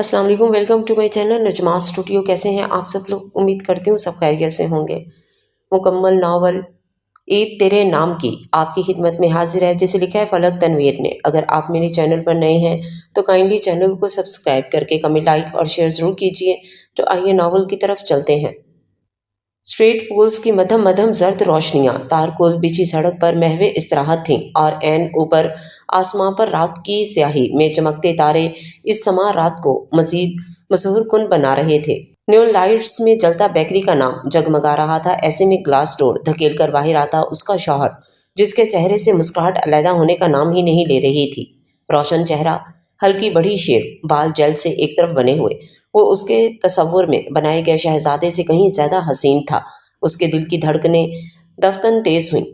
अस्सलाम वालेकुम, welcome to my channel Najma studio. कैसे हैं आप सब लोग? उम्मीद करती हूँ सब खैरियत से होंगे। मुकम्मल नावल ईद तेरे नाम की आपकी खिदमत में हाजिर है, जिसे लिखा है फलक तनवीर ने। अगर आप मेरे चैनल पर नए हैं तो काइंडली चैनल को सब्सक्राइब करके कमेंट, लाइक और शेयर ज़रूर कीजिए। तो आइए नावल की तरफ चलते हैं। स्ट्रीट पूल्स की मध्यम मध्यम जर्द रोशनियां तारकोल बिछी सड़क पर महवे इस्तराहत थीं, और एन ऊपर आसमां पर रात की स्याही में चमकते तारे इस समा रात को मजीद मशहूर कुन बना रहे थे। न्यू लाइट्स में जलता बेकरी का नाम जगमगा रहा था। ऐसे में ग्लास डोर धकेल कर बाहर आता उसका शौहर, जिसके चेहरे से मुस्कुराहट अलहदा होने का नाम ही नहीं ले रही थी। रोशन चेहरा, हल्की बड़ी शेप, बाल जेल से एक तरफ बने हुए, वो उसके तसव्वुर में बनाए गए शहजादे से कहीं ज्यादा हसीन था। उसके दिल की धड़कनें दफ्तन तेज हुईं।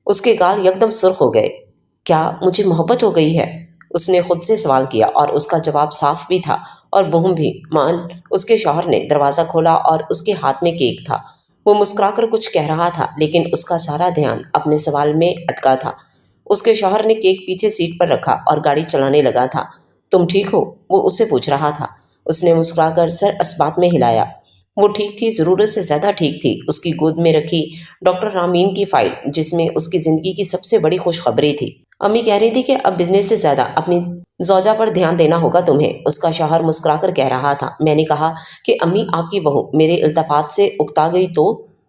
उसके गाल यकदम सुर्ख हो गए। क्या मुझे मोहब्बत हो गई है? उसने खुद से सवाल किया, और उसका जवाब साफ भी था और मुंह भी। मान उसके शौहर ने दरवाज़ा खोला और उसके हाथ में केक था। वो मुस्कुराकर कुछ कह रहा था, लेकिन उसका सारा ध्यान अपने सवाल में अटका था। उसके शौहर ने केक पीछे सीट पर रखा और गाड़ी चलाने लगा था। तुम ठीक हो? वो उससे पूछ रहा था। उसने मुस्कुराकर सर असबात में हिलाया। वो ठीक थी, ज़रूरत से ज़्यादा ठीक थी। उसकी गोद में रखी डॉक्टर रामीन की फाइल, जिसमें उसकी ज़िंदगी की सबसे बड़ी खुशखबरी थी। अम्मी कह रही थी कि अब बिजनेस से ज़्यादा अपनी ज़ौजा पर ध्यान देना होगा तुम्हें, उसका शौहर मुस्कुराकर कह रहा था। मैंने कहा कि अम्मी, आपकी बहू मेरे इल्तफात से उकता गई तो?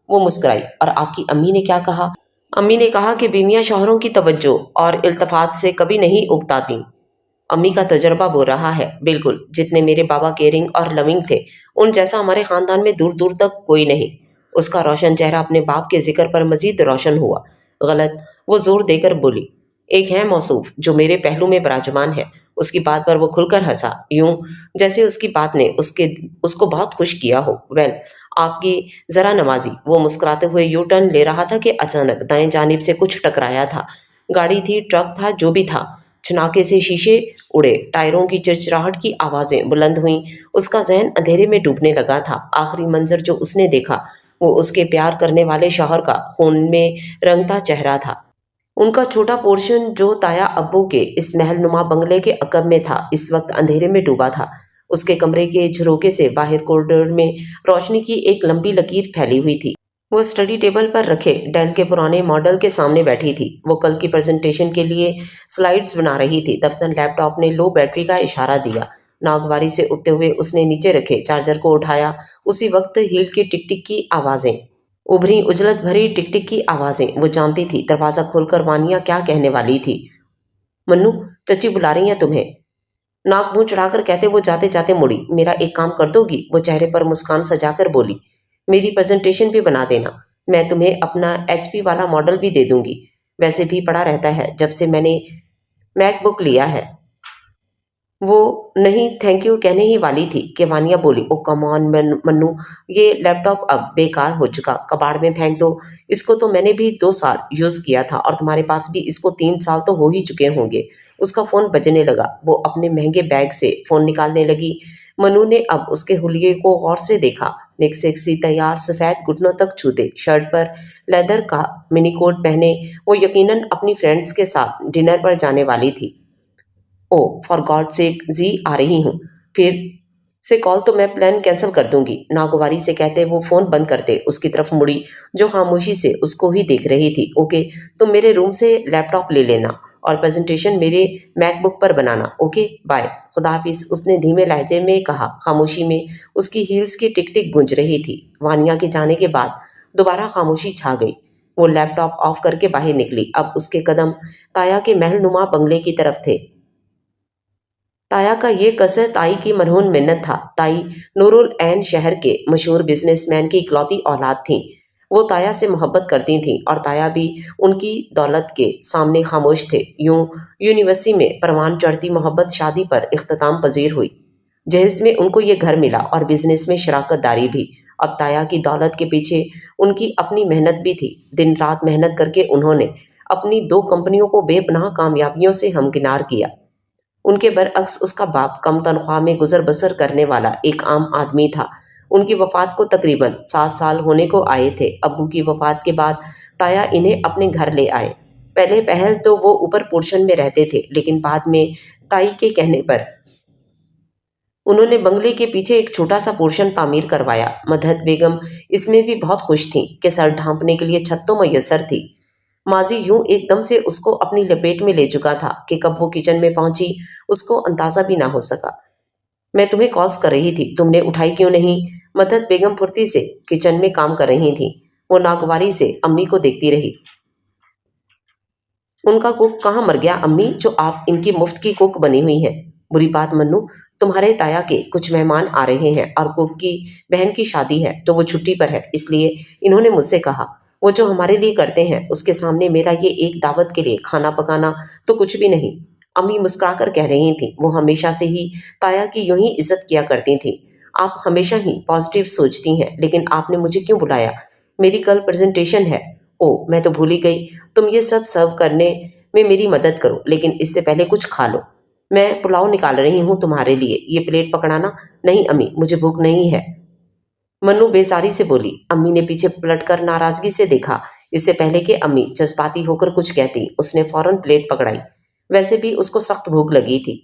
वो मुस्कुराई। और आपकी अम्मी ने क्या कहा? अम्मी ने कहा कि बीवियाँ शौहरों की तवज्जो और इल्तफात से कभी नहीं उकताती। अम्मी का तजर्बा बोल रहा है, बिल्कुल जितने मेरे बाबा केयरिंग और लविंग थे, उन जैसा हमारे खानदान में दूर दूर तक कोई नहीं। उसका रोशन चेहरा अपने बाप के जिक्र पर मजीद रोशन हुआ। गलत, वो जोर देकर बोली। एक है मौसूफ जो मेरे पहलू में विराजमान है। उसकी बात पर वो खुलकर हंसा, यूं जैसे उसकी बात ने उसको बहुत खुश किया हो। वेल, आपकी जरा नवाजी। वो मुस्कुराते हुए यू टर्न ले रहा था कि अचानक दाएं जानिब से कुछ टकराया था। गाड़ी थी, ट्रक था, जो भी था। छनाके से शीशे उड़े, टायरों की चिरचिराहट की आवाज़ें बुलंद हुईं। उसका जहन अंधेरे में डूबने लगा था। आखिरी मंजर जो उसने देखा, वो उसके प्यार करने वाले शौहर का खून में रंगता चेहरा था। उनका छोटा पोर्शन जो ताया अब्बू के इस महल नुमा बंगले के अकब में था, इस वक्त अंधेरे में डूबा था। उसके कमरे के झरोके से बाहर कॉरिडोर में रोशनी की एक लंबी लकीर फैली हुई थी। वो स्टडी टेबल पर रखे डेल के पुराने मॉडल के सामने बैठी थी। वो कल की प्रेजेंटेशन के लिए स्लाइड्स बना रही थी। दफ्तर लैपटॉप ने लो बैटरी का इशारा दिया। नागवारी से उठते हुए उसने नीचे रखे चार्जर को उठाया। उसी वक्त हील की टिक टिक की आवाज़ें उभरी, उजलत भरी टिक टिक की आवाज़ें। वो जानती थी दरवाज़ा खोलकर वानिया क्या कहने वाली थी। मन्नू, चची बुला रही हैं तुम्हें, नाक मुंह चढ़ाकर कहते वो जाते जाते मुड़ी। मेरा एक काम कर दोगी? वो चेहरे पर मुस्कान सजाकर बोली। मेरी प्रेजेंटेशन भी बना देना। मैं तुम्हें अपना HP वाला मॉडल भी दे दूंगी। वैसे भी पड़ा रहता है जब से मैंने मैकबुक लिया है। वो नहीं थैंक यू कहने ही वाली थी कि वानिया बोली, ओ कम ऑन मन्नू, ये लैपटॉप अब बेकार हो चुका, कबाड़ में फेंक दो। इसको तो मैंने भी 2 साल यूज़ किया था, और तुम्हारे पास भी इसको 3 साल तो हो ही चुके होंगे। उसका फ़ोन बजने लगा। वो अपने महंगे बैग से फ़ोन निकालने लगी। मनु ने अब उसके हुलिये को गौर से देखा। नेक सेक्सी तैयार, सफ़ेद घुटनों तक छूते, शर्ट पर लेदर का मिनी कोट पहने, वो यकीनन अपनी फ्रेंड्स के साथ डिनर पर जाने वाली थी। ओ फॉर गॉड सेक जी, आ रही हूँ। फिर से कॉल तो मैं प्लान कैंसिल कर दूंगी, नागवारी से कहते वो फ़ोन बंद करते उसकी तरफ मुड़ी, जो खामोशी से उसको ही देख रही थी। ओके, तुम मेरे रूम से लैपटॉप ले लेना और प्रेजेंटेशन मेरे मैकबुक पर बनाना। ओके बाय, खुदा हाफिज, उसने धीमे लहजे में कहा। खामोशी में उसकी हील्स की टिक टिक गूंज रही थी। वानिया के जाने के बाद दोबारा खामोशी छा गई। वो लैपटॉप ऑफ करके बाहर निकली। अब उसके कदम ताया के महल नुमा बंगले की तरफ थे। ताया का ये कसर ताई की मरहून मिन्नत था। ताई नूरुल ऐन शहर के मशहूर बिजनेसमैन की इकलौती औलाद थीं। वो ताया से मोहब्बत करती थीं, और ताया भी उनकी दौलत के सामने खामोश थे। यूं यूनिवर्सिटी में परवान चढ़ती मोहब्बत शादी पर इख्तिताम पजीर हुई। जहेज में उनको ये घर मिला और बिजनेस में शराकत दारी भी। अब ताया की दौलत के पीछे उनकी अपनी मेहनत भी थी। दिन रात मेहनत करके उन्होंने अपनी 2 कंपनियों को बेपनाह कामयाबियों से हमकिनार किया। उनके बरअक्स उसका बाप कम तनख्वाह में गुजर बसर करने वाला एक आम आदमी था। उनकी वफ़ात को तकरीबन 7 साल होने को आए थे। अब्बू की वफ़ात के बाद ताया इन्हें अपने घर ले आए। पहले पहल तो वो ऊपर पोर्शन में रहते थे, लेकिन बाद में ताई के कहने पर उन्होंने बंगले के पीछे एक छोटा सा पोर्शन तामीर करवाया। मदहत बेगम इसमें भी बहुत खुश थीं कि सर ढांपने के लिए छत तो मैसर थी। माजी यूं एकदम से उसको अपनी लपेट में ले चुका था कि कब वो किचन में पहुंची उसको अंदाजा भी ना हो सका। मैं तुम्हें कॉल्स कर रही थी, तुमने उठाई क्यों नहीं? मदहत बेगम फुर्ती से किचन में काम कर रही थी। वो नागवारी से अम्मी को देखती रही। उनका कुक कहाँ मर गया अम्मी, जो आप इनकी मुफ्त की कुक बनी हुई हैं? बुरी बात मन्नू, तुम्हारे ताया के कुछ मेहमान आ रहे हैं और कुक की बहन की शादी है तो वो छुट्टी पर है, इसलिए इन्होंने मुझसे कहा वो जो हमारे लिए करते हैं उसके सामने मेरा ये एक दावत के लिए खाना पकाना तो कुछ भी नहीं। अम्मी मुस्कुराकर कह रही थी। वो हमेशा से ही ताया की यूं ही इज्जत किया करती थी। आप हमेशा ही पॉजिटिव सोचती हैं, लेकिन आपने मुझे क्यों बुलाया? मेरी कल प्रेजेंटेशन है। ओ, मैं तो भूल ही गई। तुम ये सब सर्व करने में मेरी मदद करो, लेकिन इससे पहले कुछ खा लो। मैं पुलाव निकाल रही हूँ तुम्हारे लिए, ये प्लेट पकड़ाना। नहीं अम्मी, मुझे भूख नहीं है, मन्नू बेजारी से बोली। अम्मी ने पीछे पलटकर नाराजगी से देखा। इससे पहले कि अम्मी जज्बाती होकर कुछ कहती, उसने फौरन प्लेट पकड़ाई। वैसे भी उसको सख्त भूख लगी थी।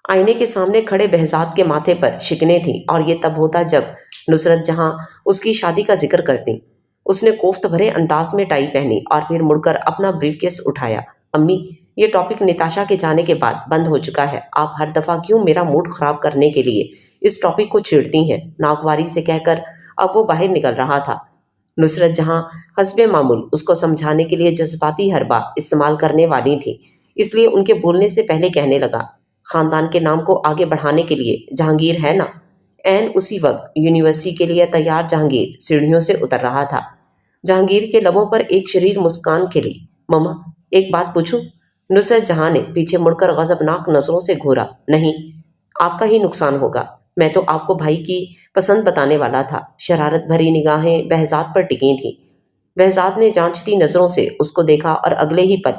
आईने के सामने खड़े बहजाद के माथे पर शिकने थी, और ये तब होता जब नुसरत जहां उसकी शादी का जिक्र करती। उसने कोफ्त भरे अंदाज में टाई पहनी और फिर मुड़कर अपना ब्रीफकेस उठाया। अम्मी, ये टॉपिक निताशा के जाने के बाद बंद हो चुका है। आप हर दफ़ा क्यों मेरा मूड खराब करने के लिए इस टॉपिक को छेड़ती हैं? नागवारी से कहकर अब वो बाहर निकल रहा था। नुसरत जहां हस्बे मामूल उसको समझाने के लिए जज्बाती हरबा इस्तेमाल करने वाली थी, इसलिए उनके बोलने से पहले कहने लगा, खानदान के नाम को आगे बढ़ाने के लिए जहांगीर है ना? एन उसी वक्त यूनिवर्सिटी के लिए तैयार जहांगीर सीढ़ियों से उतर रहा था। जहांगीर के लबों पर एक शरीर मुस्कान खिली। मम्मा, एक बात पूछूं? नुसरत जहां ने पीछे मुड़कर गजबनाक नजरों से घूरा। नहीं, आपका ही नुकसान होगा। मैं तो आपको भाई की पसंद बताने वाला था। शरारत भरी निगाहें बहजाद पर टिकी थीं। बहजाद ने जांचती नजरों से उसको देखा और अगले ही पल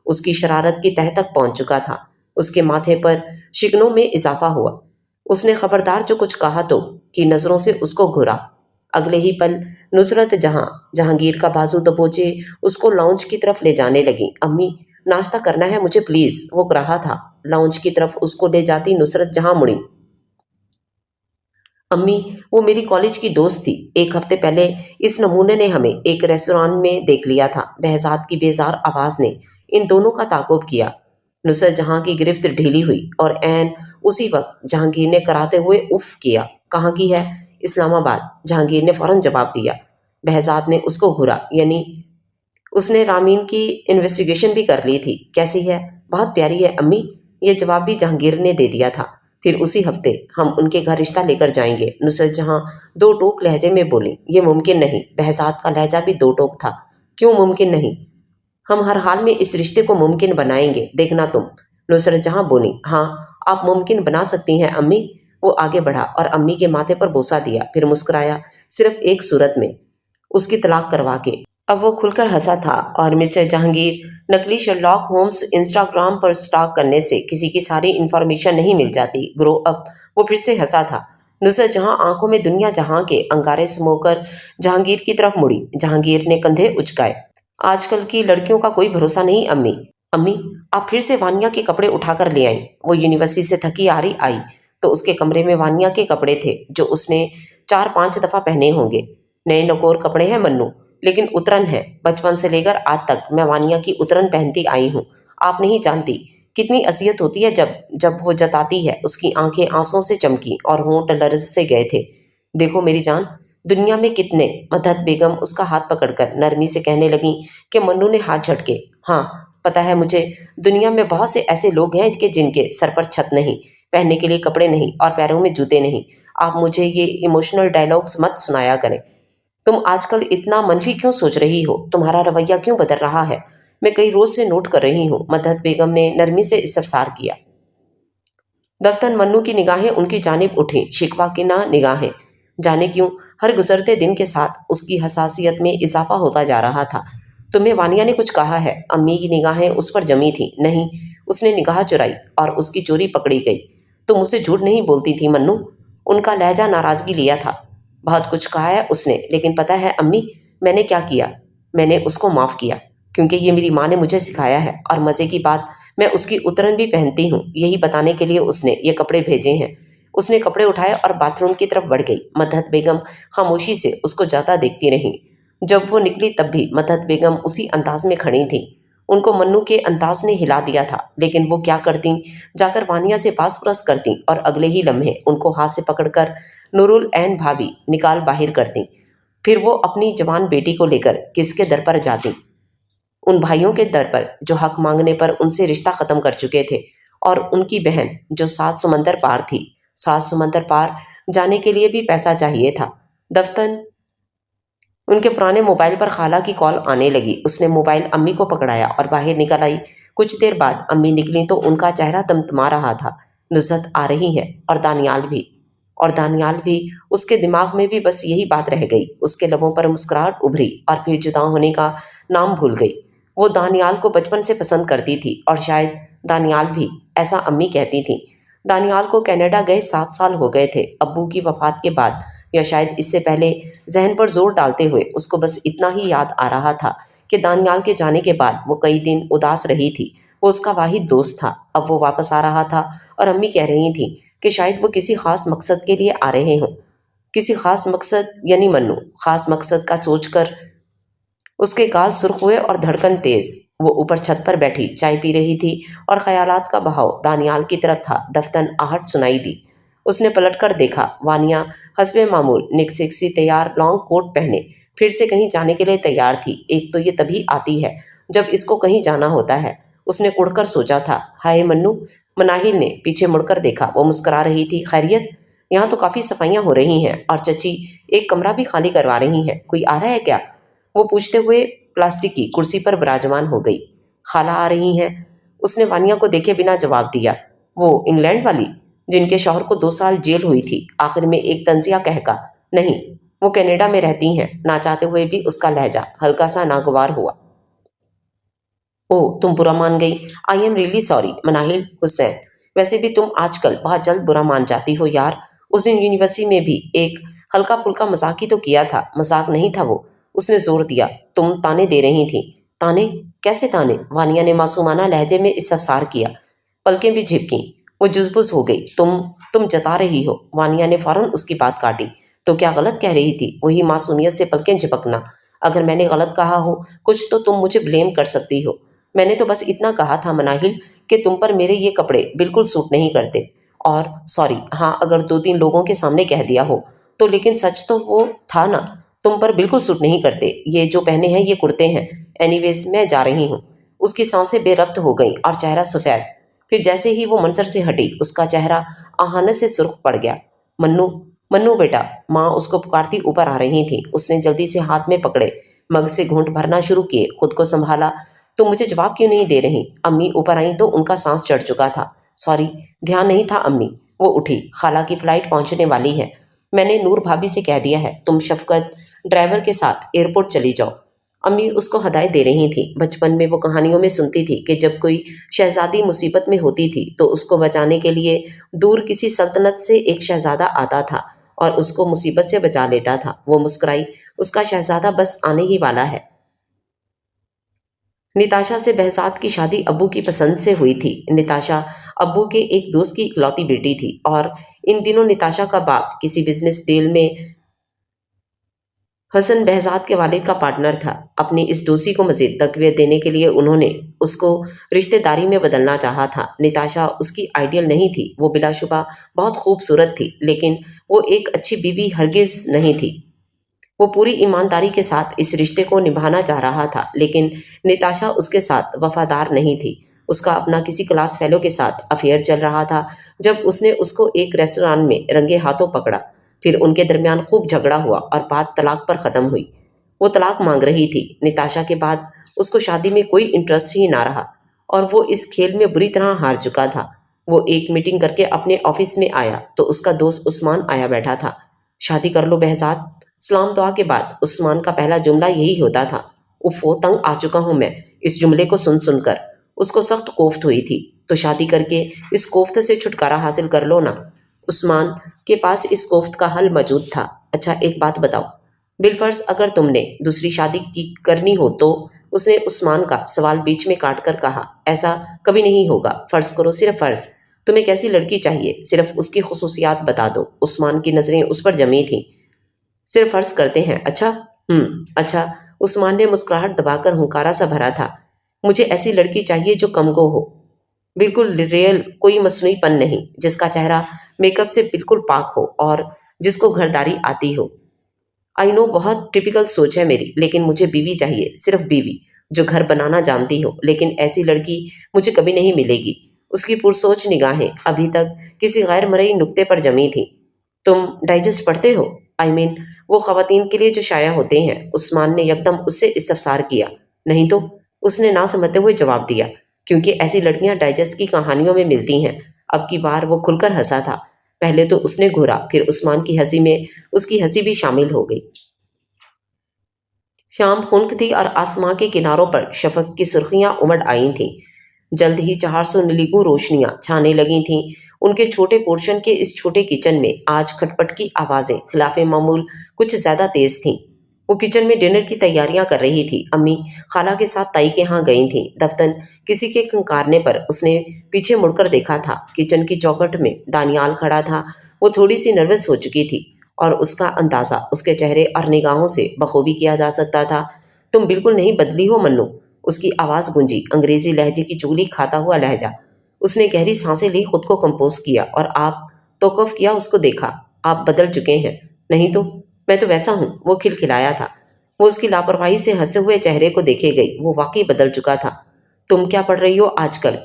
उसकी शरारत की तह तक पहुंच चुका था। उसके माथे पर शिकनों में इजाफा हुआ। उसने खबरदार जो कुछ कहा तो कि नजरों से उसको घूरा। अगले ही पल नुसरत जहां जहांगीर का बाजू दबोचे उसको लाउंज की तरफ ले जाने लगी। अम्मी, नाश्ता करना है मुझे प्लीज, वो रहा था। लाउंज की तरफ उसको ले जाती नुसरत जहां मुड़ी। अम्मी, वो मेरी कॉलेज की दोस्त थी। एक हफ्ते पहले इस नमूने ने हमें एक रेस्टोरेंट में देख लिया था। बहजाद की बेजार आवाज ने इन दोनों का ताकुब किया। नुसरत जहां की गिरफ्त ढीली हुई और ऐन उसी वक्त जहांगीर ने कराते हुए उफ किया। कहाँ की है? इस्लामाबाद, जहांगीर ने फौरन जवाब दिया। बहजाद ने उसको घूरा, यानी उसने रामीन की इन्वेस्टिगेशन भी कर ली थी। कैसी है? बहुत प्यारी है अम्मी। ये जवाब भी जहांगीर ने दे दिया था। फिर उसी हफ्ते हम उनके घर रिश्ता लेकर जाएंगे। नुसरत जहां दो टोक लहजे में बोली। ये मुमकिन नहीं। बहजाद का लहजा भी दो टोक था। क्यों मुमकिन नहीं? हम हर हाल में इस रिश्ते को मुमकिन बनाएंगे, देखना तुम। नुसरत जहां बोली। हाँ, आप मुमकिन बना सकती हैं अम्मी। वो आगे बढ़ा और अम्मी के माथे पर बोसा दिया, फिर मुस्कुराया, सिर्फ एक सूरत में, उसकी तलाक करवा के। अब वो खुलकर हंसा था और मिस्टर जहांगीर, नकली शर्लॉक होम्स इंस्टाग्राम पर स्टॉक करने से किसी की सारी इन्फॉर्मेशन नहीं मिल जाती। Grow up. वो फिर से हंसा था। नुसरत जहां आंखों में दुनिया जहां के अंगारे समोकर जहांगीर की तरफ मुड़ी। जहांगीर ने कंधे उचकाए। आजकल की लड़कियों का कोई भरोसा नहीं अम्मी। अम्मी, आप फिर से वानिया के कपड़े उठाकर ले आईं। वो यूनिवर्सिटी से थकी आ रही आई तो उसके कमरे में वानिया के कपड़े थे जो उसने 4-5 दफ़ा पहने होंगे। नए नकोर कपड़े हैं मन्नू, लेकिन उतरन है। बचपन से लेकर आज तक मैं वानिया की उतरन पहनती आई हूँ। आप नहीं जानती कितनी असियत होती है जब जब वो जताती है। उसकी आंखें आंसुओं से चमकी और होंठ लर्ज से गए थे। देखो मेरी जान, दुनिया में कितने। मदहत बेगम उसका हाथ पकड़कर नरमी से कहने लगी कि मन्नू ने हाथ झटके। हाँ, पता है मुझे, दुनिया में बहुत से ऐसे लोग हैं कि जिनके सर पर छत नहीं, पहनने के लिए कपड़े नहीं और पैरों में जूते नहीं। आप मुझे ये इमोशनल डायलॉग्स मत सुनाया करें। तुम आजकल इतना मनफी क्यों सोच रही हो? तुम्हारा रवैया क्यों बदल रहा है? मैं कई रोज से नोट कर रही हूँ। मदहत बेगम ने नरमी से इस्तफसार किया। दफ्तन मन्नू की निगाहें उनकी जानिब उठी, शिकवा की ना निगाहें। जाने क्यों हर गुजरते दिन के साथ उसकी हसासियत में इजाफा होता जा रहा था। तुम्हें वानिया ने कुछ कहा है? अम्मी की निगाहें उस पर जमी थी। नहीं, उसने निगाह चुराई और उसकी चोरी पकड़ी गई। तुम मुझसे झूठ नहीं बोलती थी मन्नू। उनका लहजा नाराजगी लिया था। बहुत कुछ कहा है उसने, लेकिन पता है अम्मी, मैंने क्या किया? मैंने उसको माफ़ किया, क्योंकि ये मेरी माँ ने मुझे सिखाया है। और मज़े की बात, मैं उसकी उतरन भी पहनती हूँ, यही बताने के लिए उसने ये कपड़े भेजे हैं। उसने कपड़े उठाए और बाथरूम की तरफ बढ़ गई। मदहत बेगम खामोशी से उसको जाता देखती रहीं। जब वो निकली तब भी मदहत बेगम उसी अंदाज में खड़ी थी। उनको मन्नू के अंदाज ने हिला दिया था, लेकिन वो क्या करती, जाकर वानिया से पास पुरस करती और अगले ही लम्हे उनको हाथ से पकड़कर नूरुल ऐन भाभी निकाल बाहिर करती। फिर वो अपनी जवान बेटी को लेकर किसके दर पर जाती? उन भाइयों के दर पर जो हक मांगने पर उनसे रिश्ता ख़त्म कर चुके थे, और उनकी बहन जो 7 समंदर पार थी। 7 समंदर पार जाने के लिए भी पैसा चाहिए था। दफ्तन उनके पुराने मोबाइल पर खाला की कॉल आने लगी। उसने मोबाइल अम्मी को पकड़ाया और बाहर निकल आई। कुछ देर बाद अम्मी निकली तो उनका चेहरा तमतमा रहा था। नुसरत आ रही है और दानियाल भी। उसके दिमाग में भी बस यही बात रह गई। उसके लबों पर मुस्कुराहट उभरी और फिर जुदा होने का नाम भूल गई। वो दानियाल को बचपन से पसंद करती थी और शायद दानियाल भी, ऐसा अम्मी कहती थी। दानियाल को कनाडा गए 7 साल हो गए थे। अब्बू की वफ़ात के बाद या शायद इससे पहले जहन पर जोर डालते हुए उसको बस इतना ही याद आ रहा था कि दानियाल के जाने के बाद वो कई दिन उदास रही थी। वो उसका वाहिद दोस्त था। अब वो वापस आ रहा था और अम्मी कह रही थी कि शायद वो किसी ख़ास मकसद के लिए आ रहे हों। किसी ख़ास मकसद यानी मन्नू। ख़ास मकसद का सोचकर उसके गाल सुर्ख हुए और धड़कन तेज। वो ऊपर छत पर बैठी चाय पी रही थी और ख्यालात का बहाव दानियाल की तरफ था। दफ्तन आहट सुनाई दी। उसने पलटकर देखा। वानिया हस्बे मामूल निक सी तैयार लॉन्ग कोट पहने फिर से कहीं जाने के लिए तैयार थी। एक तो ये तभी आती है जब इसको कहीं जाना होता है। उसने उड़कर सोचा था, हाय मन्नू। मनाहिल ने पीछे मुड़कर देखा। वो मुस्कुरा रही थी। खैरियत? यहाँ तो काफ़ी सफाइयाँ हो रही हैं और चची एक कमरा भी खाली करवा रही हैं। कोई आ रहा है क्या? वो पूछते हुए प्लास्टिक की कुर्सी पर विराजमान हो गई। खाला आ रही हैं? उसने वानिया को देखे बिना जवाब दिया। वो इंग्लैंड वाली जिनके शौहर को 2 साल जेल हुई थी। आखिर में एक तंजिया कहका। नहीं, वो कनाडा में रहती हैं। ना चाहते हुए भी उसका लहजा हल्का सा नागवार हुआ। ओह, तुम बुरा मान गई। आई am really sorry Manahil Hussain. वैसे भी तुम आजकल बहुत जल्द बुरा मान जाती हो यार। उस दिन यूनिवर्सिटी में भी एक हल्का फुल्का मजाक ही तो किया था। मजाक नहीं था वो। उसने जोर दिया। तुम ताने दे रही थी। ताने? कैसे ताने? वानिया ने मासूमाना लहजे में इस्तफसार किया। पलकें भी झिपकी। वो जुज़बुज़ हो गई। तुम जता रही हो। वानिया ने फौरन उसकी बात काटी। तो क्या गलत कह रही थी? वही मासूमियत से पलकें झपकना। अगर मैंने गलत कहा हो कुछ तो तुम मुझे ब्लेम कर सकती हो। मैंने तो बस इतना कहा था मनाहिल कि तुम पर मेरे ये कपड़े बिल्कुल सूट नहीं करते। और सॉरी, हाँ, अगर 2-3 लोगों के सामने कह दिया हो तो, लेकिन सच तो वो था ना। तुम पर बिल्कुल सूट नहीं करते ये जो पहने हैं ये कुर्ते हैं। एनीवेज मैं जा रही हूँ। उसकी सांसें बेरब्त हो गईं और चेहरा सफ़ेद। फिर जैसे ही वो मंजर से हटी उसका चेहरा आहानत से सुर्ख पड़ गया। मन्नू, मन्नू बेटा। माँ उसको पुकारती ऊपर आ रही थी। उसने जल्दी से हाथ में पकड़े मग से घूंट भरना शुरू किए। खुद को संभाला। तुम मुझे जवाब क्यों नहीं दे रही? अम्मी ऊपर आई तो उनका सांस चढ़ चुका था। सॉरी, ध्यान नहीं था अम्मी। वो उठी। खाला की फ़्लाइट पहुंचने वाली है। मैंने नूर भाभी से कह दिया है तुम शफकत ड्राइवर के साथ एयरपोर्ट चली जाओ। अम्मी उसको हदायत दे रही थी। बचपन में वो कहानियों में सुनती थी कि जब कोई शहजादी मुसीबत में होती थी तो उसको बचाने के लिए दूर किसी सल्तनत से एक शहजादा आता था और उसको मुसीबत से बचा लेता था। वो मुस्कुराई। उसका शहजादा बस आने ही वाला है। निताशा से बहसात की शादी अब्बू की पसंद से हुई थी। निताशा अब्बू के एक दोस्त की इकलौती बेटी थी और इन दिनों निताशा का बाप किसी बिजनेस डील में हसन बहजाद के वालिद का पार्टनर था। अपनी इस दोस्ती को मज़ीद तक़वियत देने के लिए उन्होंने उसको रिश्तेदारी में बदलना चाहा था। निताशा उसकी आइडियल नहीं थी। वो बिलाशुबा बहुत खूबसूरत थी, लेकिन वो एक अच्छी बीवी हरगिज़ नहीं थी। वो पूरी ईमानदारी के साथ इस रिश्ते को निभाना चाह रहा था, लेकिन निताशा उसके साथ वफादार नहीं थी। उसका अपना किसी क्लास फेलो के साथ अफेयर चल रहा था जब उसने उसको एक रेस्टोरेंट में रंगे हाथों पकड़ा। फिर उनके दरमियान खूब झगड़ा हुआ और बात तलाक पर ख़त्म हुई। वो तलाक मांग रही थी। निताशा के बाद उसको शादी में कोई इंटरेस्ट ही ना रहा और वो इस खेल में बुरी तरह हार चुका था। वो एक मीटिंग करके अपने ऑफिस में आया तो उसका दोस्त उस्मान आया बैठा था। शादी कर लो बहजाद। सलाम दुआ के बाद उस्मान का पहला जुमला यही होता था। उफ़ो, तंग आ चुका हूँ मैं इस जुमले को सुन सुनकर। उसको सख्त कोफ्त हुई थी। तो शादी करके इस कोफ्त से छुटकारा हासिल कर लो ना। उस्मान के पास इस कोफ्त का हल मौजूद था। अच्छा, एक बात बताओ, बिलफर्ज अगर तुमने दूसरी शादी की करनी हो तो? उसने उस्मान का सवाल बीच में काट कर कहा। ऐसा कभी नहीं होगा। फ़र्ज़ करो, सिर्फ फ़र्ज़, تمہیں کیسی لڑکی چاہیے؟ صرف اس کی خصوصیات بتا دو۔ عثمان کی نظریں اس پر جمی تھیں۔ صرف عرض کرتے ہیں۔ اچھا؟ اچھا۔ عثمان نے مسکراہٹ دبا کر ہنکارا سا بھرا تھا۔ مجھے ایسی لڑکی چاہیے جو کم گو ہو، بالکل ریئل، کوئی مصنوعی پن نہیں، جس کا چہرہ میک اپ سے بالکل پاک ہو اور جس کو گھرداری آتی ہو۔ آئی نو، بہت ٹپیکل سوچ ہے میری، لیکن مجھے بیوی چاہیے، صرف بیوی جو گھر بنانا جانتی ہو۔ لیکن ایسی لڑکی مجھے کبھی نہیں ملے گی۔ اس کی پرسوچ نگاہیں ابھی تک کسی غیر مرئی نقطے پر جمی تھیں۔ تم ڈائجسٹ پڑھتے ہو؟ وہ خواتین کے لیے جو شائع ہوتے ہیں۔ عثمان نے یکدم اس سے استفسار کیا۔ نہیں تو، اس نے نہ سمجھتے ہوئے جواب دیا، کیونکہ ایسی لڑکیاں ڈائجسٹ کی کہانیوں میں ملتی ہیں۔ اب کی بار وہ کھل کر ہنسا تھا۔ پہلے تو اس نے گھورا، پھر عثمان کی ہنسی میں اس کی ہنسی بھی شامل ہو گئی۔ شام خنک تھی اور آسماں کے کناروں پر شفق کی سرخیاں امڑ آئی تھیں۔ جلد ہی 400 نیلیگوں روشنیاں چھانے لگی تھیں۔ ان کے چھوٹے پورشن کے اس چھوٹے کچن میں آج کھٹپٹ کی آوازیں خلاف معمول کچھ زیادہ تیز تھیں۔ وہ کچن میں ڈنر کی تیاریاں کر رہی تھی۔ امی خالہ کے ساتھ تائی کے ہاں گئی تھیں دفتن کسی کے کنکارنے پر۔ اس نے پیچھے مڑ کر دیکھا تھا۔ کچن کی چوکھٹ میں دانیال کھڑا تھا۔ وہ تھوڑی سی نروس ہو چکی تھی اور اس کا اندازہ اس کے چہرے اور نگاہوں سے بخوبی کیا جا سکتا تھا۔ تم بالکل نہیں بدلی ہو منو، اس کی آواز گونجی، انگریزی لہجے کی چگلی کھاتا ہوا لہجہ۔ اس نے گہری سانسیں لی، خود کو کمپوز کیا اور آپ توقف کیا، اس کو دیکھا۔ آپ بدل چکے ہیں۔ نہیں تو، میں تو ویسا ہوں۔ وہ کھلکھلایا تھا۔ وہ اس کی لاپرواہی سے ہنسے ہوئے چہرے کو دیکھے گئی۔ وہ واقعی بدل چکا تھا۔ تم کیا پڑھ رہی ہو آج کل؟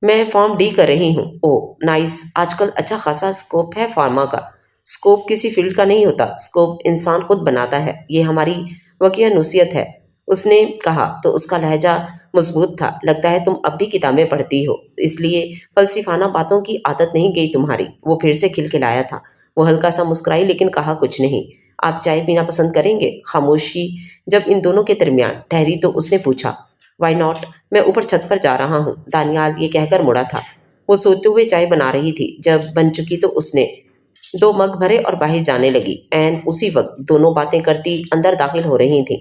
میں فارم ڈی کر رہی ہوں۔ او نائس، آج کل اچھا خاصا اسکوپ ہے فارما کا۔ اسکوپ کسی فیلڈ کا نہیں ہوتا، اسکوپ انسان خود بناتا ہے۔ یہ ہماری وقیہ نوسیت ہے، اس نے کہا تو اس کا لہجہ مضبوط تھا۔ لگتا ہے تم اب بھی کتابیں پڑھتی ہو، اس لیے فلسفانہ باتوں کی عادت نہیں گئی تمہاری۔ وہ پھر سے کھلکھلایا تھا۔ وہ ہلکا سا مسکرائی لیکن کہا کچھ نہیں۔ آپ چائے پینا پسند کریں گے؟ خاموشی جب ان دونوں کے درمیان ٹھہری تو اس نے پوچھا۔ وائی ناٹ، میں اوپر چھت پر جا رہا ہوں۔ دانیال یہ کہہ کر مڑا تھا۔ وہ سوتے ہوئے چائے بنا رہی تھی۔ جب بن چکی تو اس نے 2 مگ بھرے اور باہر جانے لگی۔ عین اسی وقت دونوں باتیں کرتی اندر داخل ہو رہی تھیں۔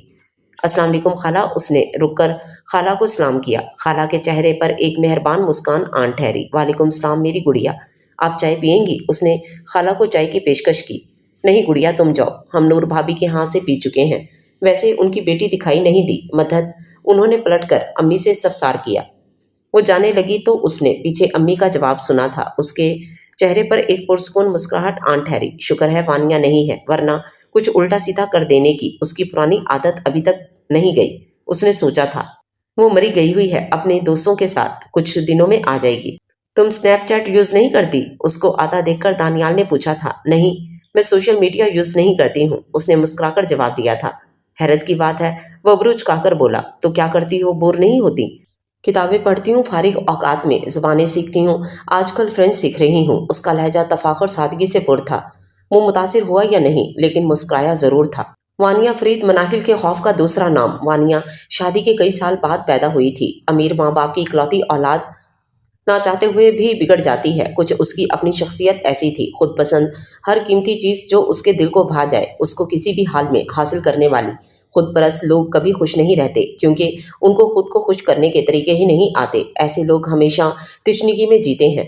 السلام علیکم خالہ، اس نے رک کر خالہ کو سلام کیا۔ خالہ کے چہرے پر ایک مہربان مسکان آن ٹھہری۔ وعلیکم السلام میری گڑیا، آپ چائے پئیں گی؟ اس نے خالہ کو چائے کی پیشکش کی۔ نہیں گڑیا، تم جاؤ، ہم نور بھابھی کے ہاں سے پی چکے ہیں۔ ویسے ان کی بیٹی دکھائی نہیں دی مدحت، انہوں نے پلٹ کر امی سے استفسار کیا۔ وہ جانے لگی تو اس نے پیچھے امی کا جواب سنا تھا۔ اس کے چہرے پر ایک پرسکون مسکراہٹ آن ٹھہری۔ شکر ہے وانیا نہیں ہے، ورنہ کچھ الٹا سیدھا کر دینے کی اس کی پرانی عادت ابھی تک نہیں گئی۔ اس نے سوچا تھا وہ مری گئی ہوئی ہے، اپنے دوستوں کے ساتھ کچھ دنوں میں آ جائے گی۔ تم سنیپ چیٹ یوز نہیں کرتی؟ اس کو آتا دیکھ کر دانیال نے پوچھا تھا۔ نہیں، میں سوشل میڈیا یوز نہیں کرتی ہوں، اس نے مسکرا کر جواب دیا تھا۔ حیرت کی بات ہے، وہ ابرو چکا کر بولا۔ تو کیا کرتی ہو، بور نہیں ہوتی؟ کتابیں پڑھتی ہوں، فارغ اوقات میں زبانیں سیکھتی ہوں، آج کل فرینچ سیکھ رہی ہوں۔ اس کا لہجہ تفاخر سادگی سے پر تھا۔ وہ متاثر ہوا یا نہیں، لیکن مسکرایا ضرور تھا۔ وانیا فرید مناہل کے خوف کا دوسرا نام۔ وانیا شادی کے کئی سال بعد پیدا ہوئی تھی۔ امیر ماں باپ کی اکلوتی اولاد نہ چاہتے ہوئے بھی بگڑ جاتی ہے۔ کچھ اس کی اپنی شخصیت ایسی تھی، خود پسند، ہر قیمتی چیز جو اس کے دل کو بھا جائے اس کو کسی بھی حال میں حاصل کرنے والی۔ خود پرست لوگ کبھی خوش نہیں رہتے، کیونکہ ان کو خود کو خوش کرنے کے طریقے ہی نہیں آتے۔ ایسے لوگ ہمیشہ تشنگی میں جیتے ہیں۔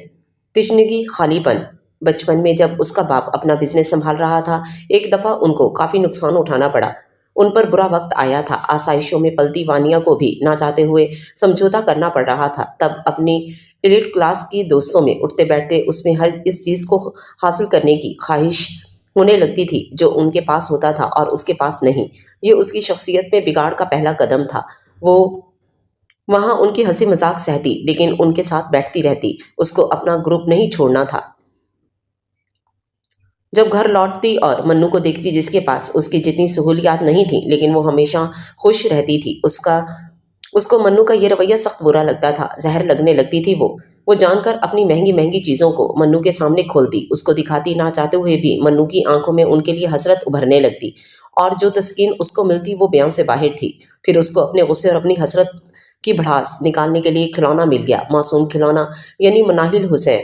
تشنگی، خالی پن۔ بچپن میں جب اس کا باپ اپنا بزنس سنبھال رہا تھا، ایک دفعہ ان کو کافی نقصان اٹھانا پڑا۔ ان پر برا وقت آیا تھا۔ آسائشوں میں پلتی وانیا کو بھی نہ چاہتے ہوئے سمجھوتا کرنا پڑ رہا تھا۔ تب اپنی ایلیٹ کلاس کی دوستوں میں اٹھتے بیٹھتے اس میں ہر اس چیز کو حاصل کرنے کی خواہش ہونے لگتی تھی جو ان کے پاس ہوتا تھا اور اس کے پاس نہیں۔ یہ اس کی شخصیت میں بگاڑ کا پہلا قدم تھا۔ وہ وہاں ان کی ہنسی مذاق سہتی، لیکن ان کے ساتھ بیٹھتی رہتی۔ اس کو اپنا گروپ نہیں چھوڑنا تھا۔ جب گھر لوٹتی اور منو کو دیکھتی جس کے پاس اس کی جتنی سہولیات نہیں تھیں لیکن وہ ہمیشہ خوش رہتی تھی، اس کو منو کا یہ رویہ سخت برا لگتا تھا۔ زہر لگنے لگتی تھی وہ جان کر اپنی مہنگی مہنگی چیزوں کو منو کے سامنے کھولتی، اس کو دکھاتی، نہ چاہتے ہوئے بھی منو کی آنکھوں میں ان کے لیے حسرت ابھرنے لگتی، اور جو تسکین اس کو ملتی وہ بیان سے باہر تھی۔ پھر اس کو اپنے غصے اور اپنی حسرت کی بھڑاس نکالنے کے لیے کھلونا مل گیا، معصوم کھلونا، یعنی مناہل حسین۔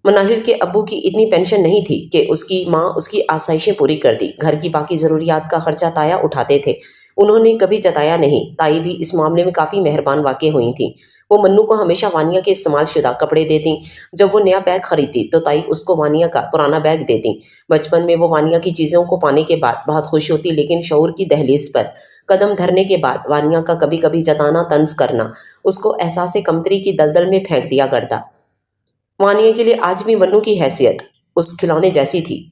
مناہل کے ابو کی اتنی پینشن نہیں تھی کہ اس کی ماں اس کی آسائشیں پوری کر دی۔ گھر کی باقی ضروریات کا خرچہ تایا اٹھاتے تھے۔ انہوں نے کبھی جتایا نہیں۔ تائی بھی اس معاملے میں کافی مہربان واقع ہوئی تھیں۔ وہ منو کو ہمیشہ وانیا کے استعمال شدہ کپڑے دیتی۔ جب وہ نیا بیگ خریدتی تو تائی اس کو وانیا کا پرانا بیگ دیتی۔ بچپن میں وہ وانیا کی چیزوں کو پانے کے بعد بہت خوش ہوتی، لیکن شعور کی دہلیز پر قدم دھرنے کے بعد وانیا کا کبھی کبھی جتانا طنز کرنا اس کو احساس کمتری کی دلدل میں پھینک دیا کرتا۔ وانیا کے لیے آج بھی منو کی حیثیت اس کھلونے جیسی تھی۔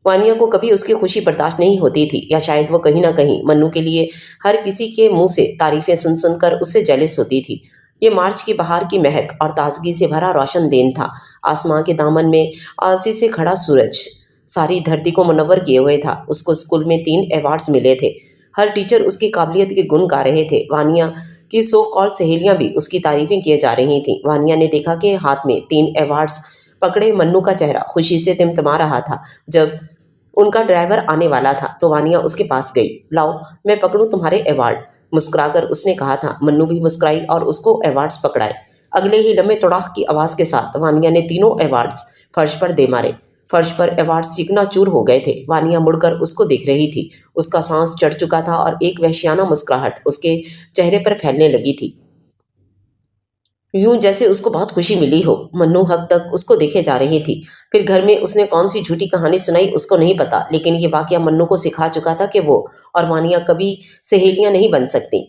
وانیا کو کبھی اس کی خوشی برداشت نہیں ہوتی تھی، یا شاید وہ کہیں نہ کہیں منو کے لیے ہر کسی کے منہ سے تعریفیں سن سن کر اس سے جیلس ہوتی تھی۔ یہ مارچ کی بہار کی مہک اور تازگی سے بھرا روشن دن تھا۔ آسمان کے دامن میں آلسی سے کھڑا سورج ساری دھرتی کو منور کیے ہوئے تھا۔ اس کو اسکول میں 3 ایوارڈز ملے تھے۔ ہر ٹیچر اس کی قابلیت کے گن گا رہے تھے۔ وانیا کی سو کال سہیلیاں بھی اس کی تعریفیں کیے جا رہی تھیں۔ وانیا نے دیکھا کہ ہاتھ میں 3 ایوارڈز پکڑے منو کا چہرہ خوشی سے تمتما رہا تھا۔ جب ان کا ڈرائیور آنے والا تھا تو وانیا اس کے پاس گئی۔ لاؤ میں پکڑوں تمہارے ایوارڈ، مسکرا کر اس نے کہا تھا۔ منو بھی مسکرائی اور اس کو ایوارڈز پکڑائے۔ اگلے ہی لمحے تڑاخ کی آواز کے ساتھ وانیا نے تینوں ایوارڈز فرش پر دے مارے۔ فرش پر ایوارڈز چکنا چور ہو گئے تھے۔ وانیا مڑ کر اس کو دیکھ رہی تھی۔ اس کا سانس چڑھ چکا تھا اور ایک وحشیانہ مسکراہٹ اس کے چہرے پر پھیلنے لگی تھی، یوں جیسے اس کو بہت خوشی ملی ہو۔ منو حد تک اس کو دیکھے جا رہی تھی۔ پھر گھر میں اس نے کون سی جھوٹی کہانی سنائی اس کو نہیں پتا، لیکن یہ واقعہ منو کو سکھا چکا تھا کہ وہ اور وانیا کبھی سہیلیاں نہیں بن سکتی۔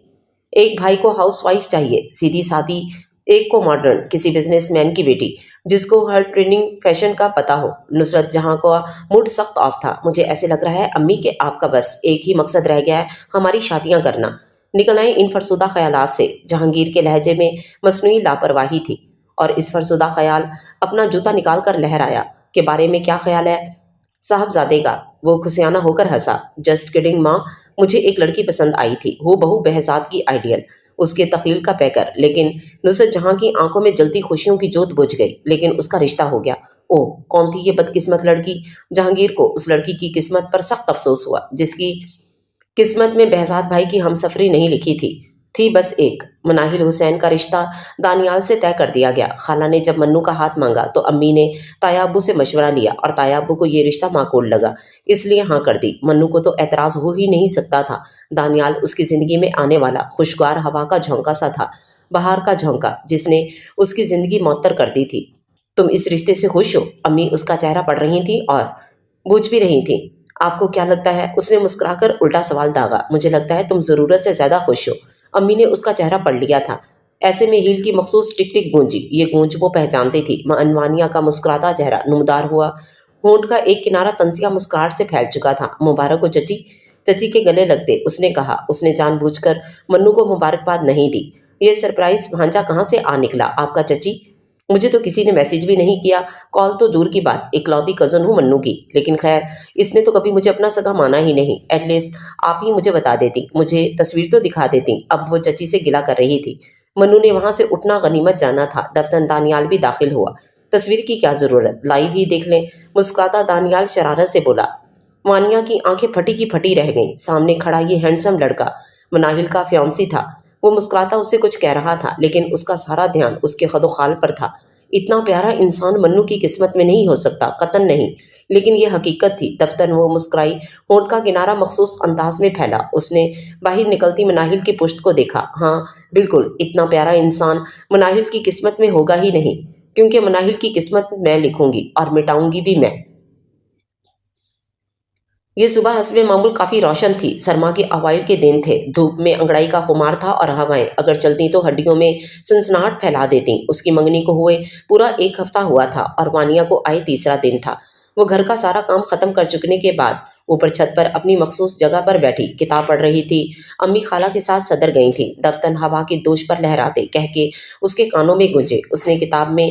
ایک بھائی کو ہاؤس وائف چاہیے، سیدھی سادی، ایک کو ماڈرن، کسی بزنس مین کی بیٹی جس کو ہر ٹریننگ فیشن کا پتہ ہو۔ نصرت جہاں کا موڈ سخت آف تھا۔ مجھے ایسے لگ رہا ہے امی کہ آپ کا بس ایک ہی مقصد رہ گیا ہے، ہماری شادیاں کرنا۔ نکل آئے ان فرسودہ خیالات سے۔ جہانگیر کے لہجے میں مصنوعی لاپرواہی تھی، اور اس فرسودہ خیال اپنا جوتا نکال کر لہرایا۔ کے بارے میں کیا خیال ہے صاحبزادے کا؟ وہ کھسیانہ ہو کر ہنسا۔ جسٹ کڈنگ ماں، مجھے ایک لڑکی پسند آئی تھی، ہو بہو بہزاد کی آئیڈیل، اس کے تخیل کا پیکر۔ لیکن نصرت جہاں کی آنکھوں میں جلتی خوشیوں کی جوت بجھ گئی۔ لیکن اس کا رشتہ ہو گیا۔ اوہ کون تھی یہ بدقسمت لڑکی؟ جہانگیر کو اس لڑکی کی قسمت پر سخت افسوس ہوا جس کی قسمت میں بہزاد بھائی کی ہمسفری نہیں لکھی تھی بس ایک۔ مناہل حسین کا رشتہ دانیال سے طے کر دیا گیا۔ خالہ نے جب منو کا ہاتھ مانگا تو امی نے تایا ابو سے مشورہ لیا، اور تایا ابو کو یہ رشتہ معقول لگا، اس لیے ہاں کر دی۔ منو کو تو اعتراض ہو ہی نہیں سکتا تھا۔ دانیال اس کی زندگی میں آنے والا خوشگوار ہوا کا جھونکا سا تھا، بہار کا جھونکا جس نے اس کی زندگی معطر کر دی تھی۔ تم اس رشتے سے خوش ہو؟ امی اس کا چہرہ پڑھ رہی تھیں اور بوجھ بھی رہی تھیں۔ آپ کو کیا لگتا ہے؟ اس نے مسکرا کر الٹا سوال داغا۔ مجھے لگتا ہے تم ضرورت سے زیادہ خوش ہو۔ امی نے اس کا چہرہ پڑھ لیا تھا۔ ایسے میں ہیل کی مخصوص ٹک ٹک گونجی۔ یہ گونج وہ پہچانتی تھی۔ وانیا کا مسکراتا چہرہ نمودار ہوا، ہونٹ کا ایک کنارہ تنزیہ مسکراہٹ سے پھیل چکا تھا۔ مبارک ہو چچی۔ چچی کے گلے لگتے اس نے کہا۔ اس نے جان بوجھ کر منو کو مبارکباد نہیں دی۔ یہ سرپرائز بھانجا کہاں سے آ نکلا آپ کا چچی؟ مجھے تو کسی نے میسج بھی نہیں کیا، کال تو دور کی بات، اکلوتی کزن ہوں منو کی۔ لیکن خیر، اس نے تو کبھی مجھے اپنا سگا مانا ہی نہیں۔ ایٹ لیسٹ آپ ہی مجھے بتا دیتی، مجھے تصویر تو دکھا دیتی۔ اب وہ چچی سے گلا کر رہی تھی۔ منو نے وہاں سے اٹھنا غنیمت جانا تھا۔ دفتر دانیال بھی داخل ہوا۔ تصویر کی کیا ضرورت، لائیو ہی دیکھ لیں، مسکراتا دانیال شرارت سے بولا۔ وانیا کی آنکھیں پھٹی کی پھٹی رہ گئیں۔ سامنے کھڑا یہ ہینڈسم لڑکا مناہل کا فیانسی تھا۔ وہ مسکراتا اس سے کچھ کہہ رہا تھا، لیکن اس کا سارا دھیان اس کے خد و خال پر تھا۔ اتنا پیارا انسان منو کی قسمت میں نہیں ہو سکتا، قطعاً نہیں، لیکن یہ حقیقت تھی۔ دفتر وہ مسکرائی، ہونٹ کا کنارہ مخصوص انداز میں پھیلا۔ اس نے باہر نکلتی مناہل کی پشت کو دیکھا۔ ہاں بالکل، اتنا پیارا انسان مناہل کی قسمت میں ہوگا ہی نہیں، کیونکہ مناہل کی قسمت میں لکھوں گی اور مٹاؤں گی بھی میں۔ یہ صبح حسب معمول کافی روشن تھی۔ سرما کے اوائل کے دن تھے۔ دھوپ میں انگڑائی کا خمار تھا اور ہوائیں اگر چلتی تو ہڈیوں میں سنسناہٹ پھیلا دیتی۔ اس کی منگنی کو ہوئے پورا 1 ہفتہ ہوا تھا اور وانیا کو آئے 3را دن تھا۔ وہ گھر کا سارا کام ختم کر چکنے کے بعد اوپر چھت پر اپنی مخصوص جگہ پر بیٹھی کتاب پڑھ رہی تھی۔ امی خالہ کے ساتھ صدر گئی تھیں۔ دفتر ہوا کی دوش پر لہراتے کہہ کے اس کے کانوں میں گونجے۔ اس نے کتاب میں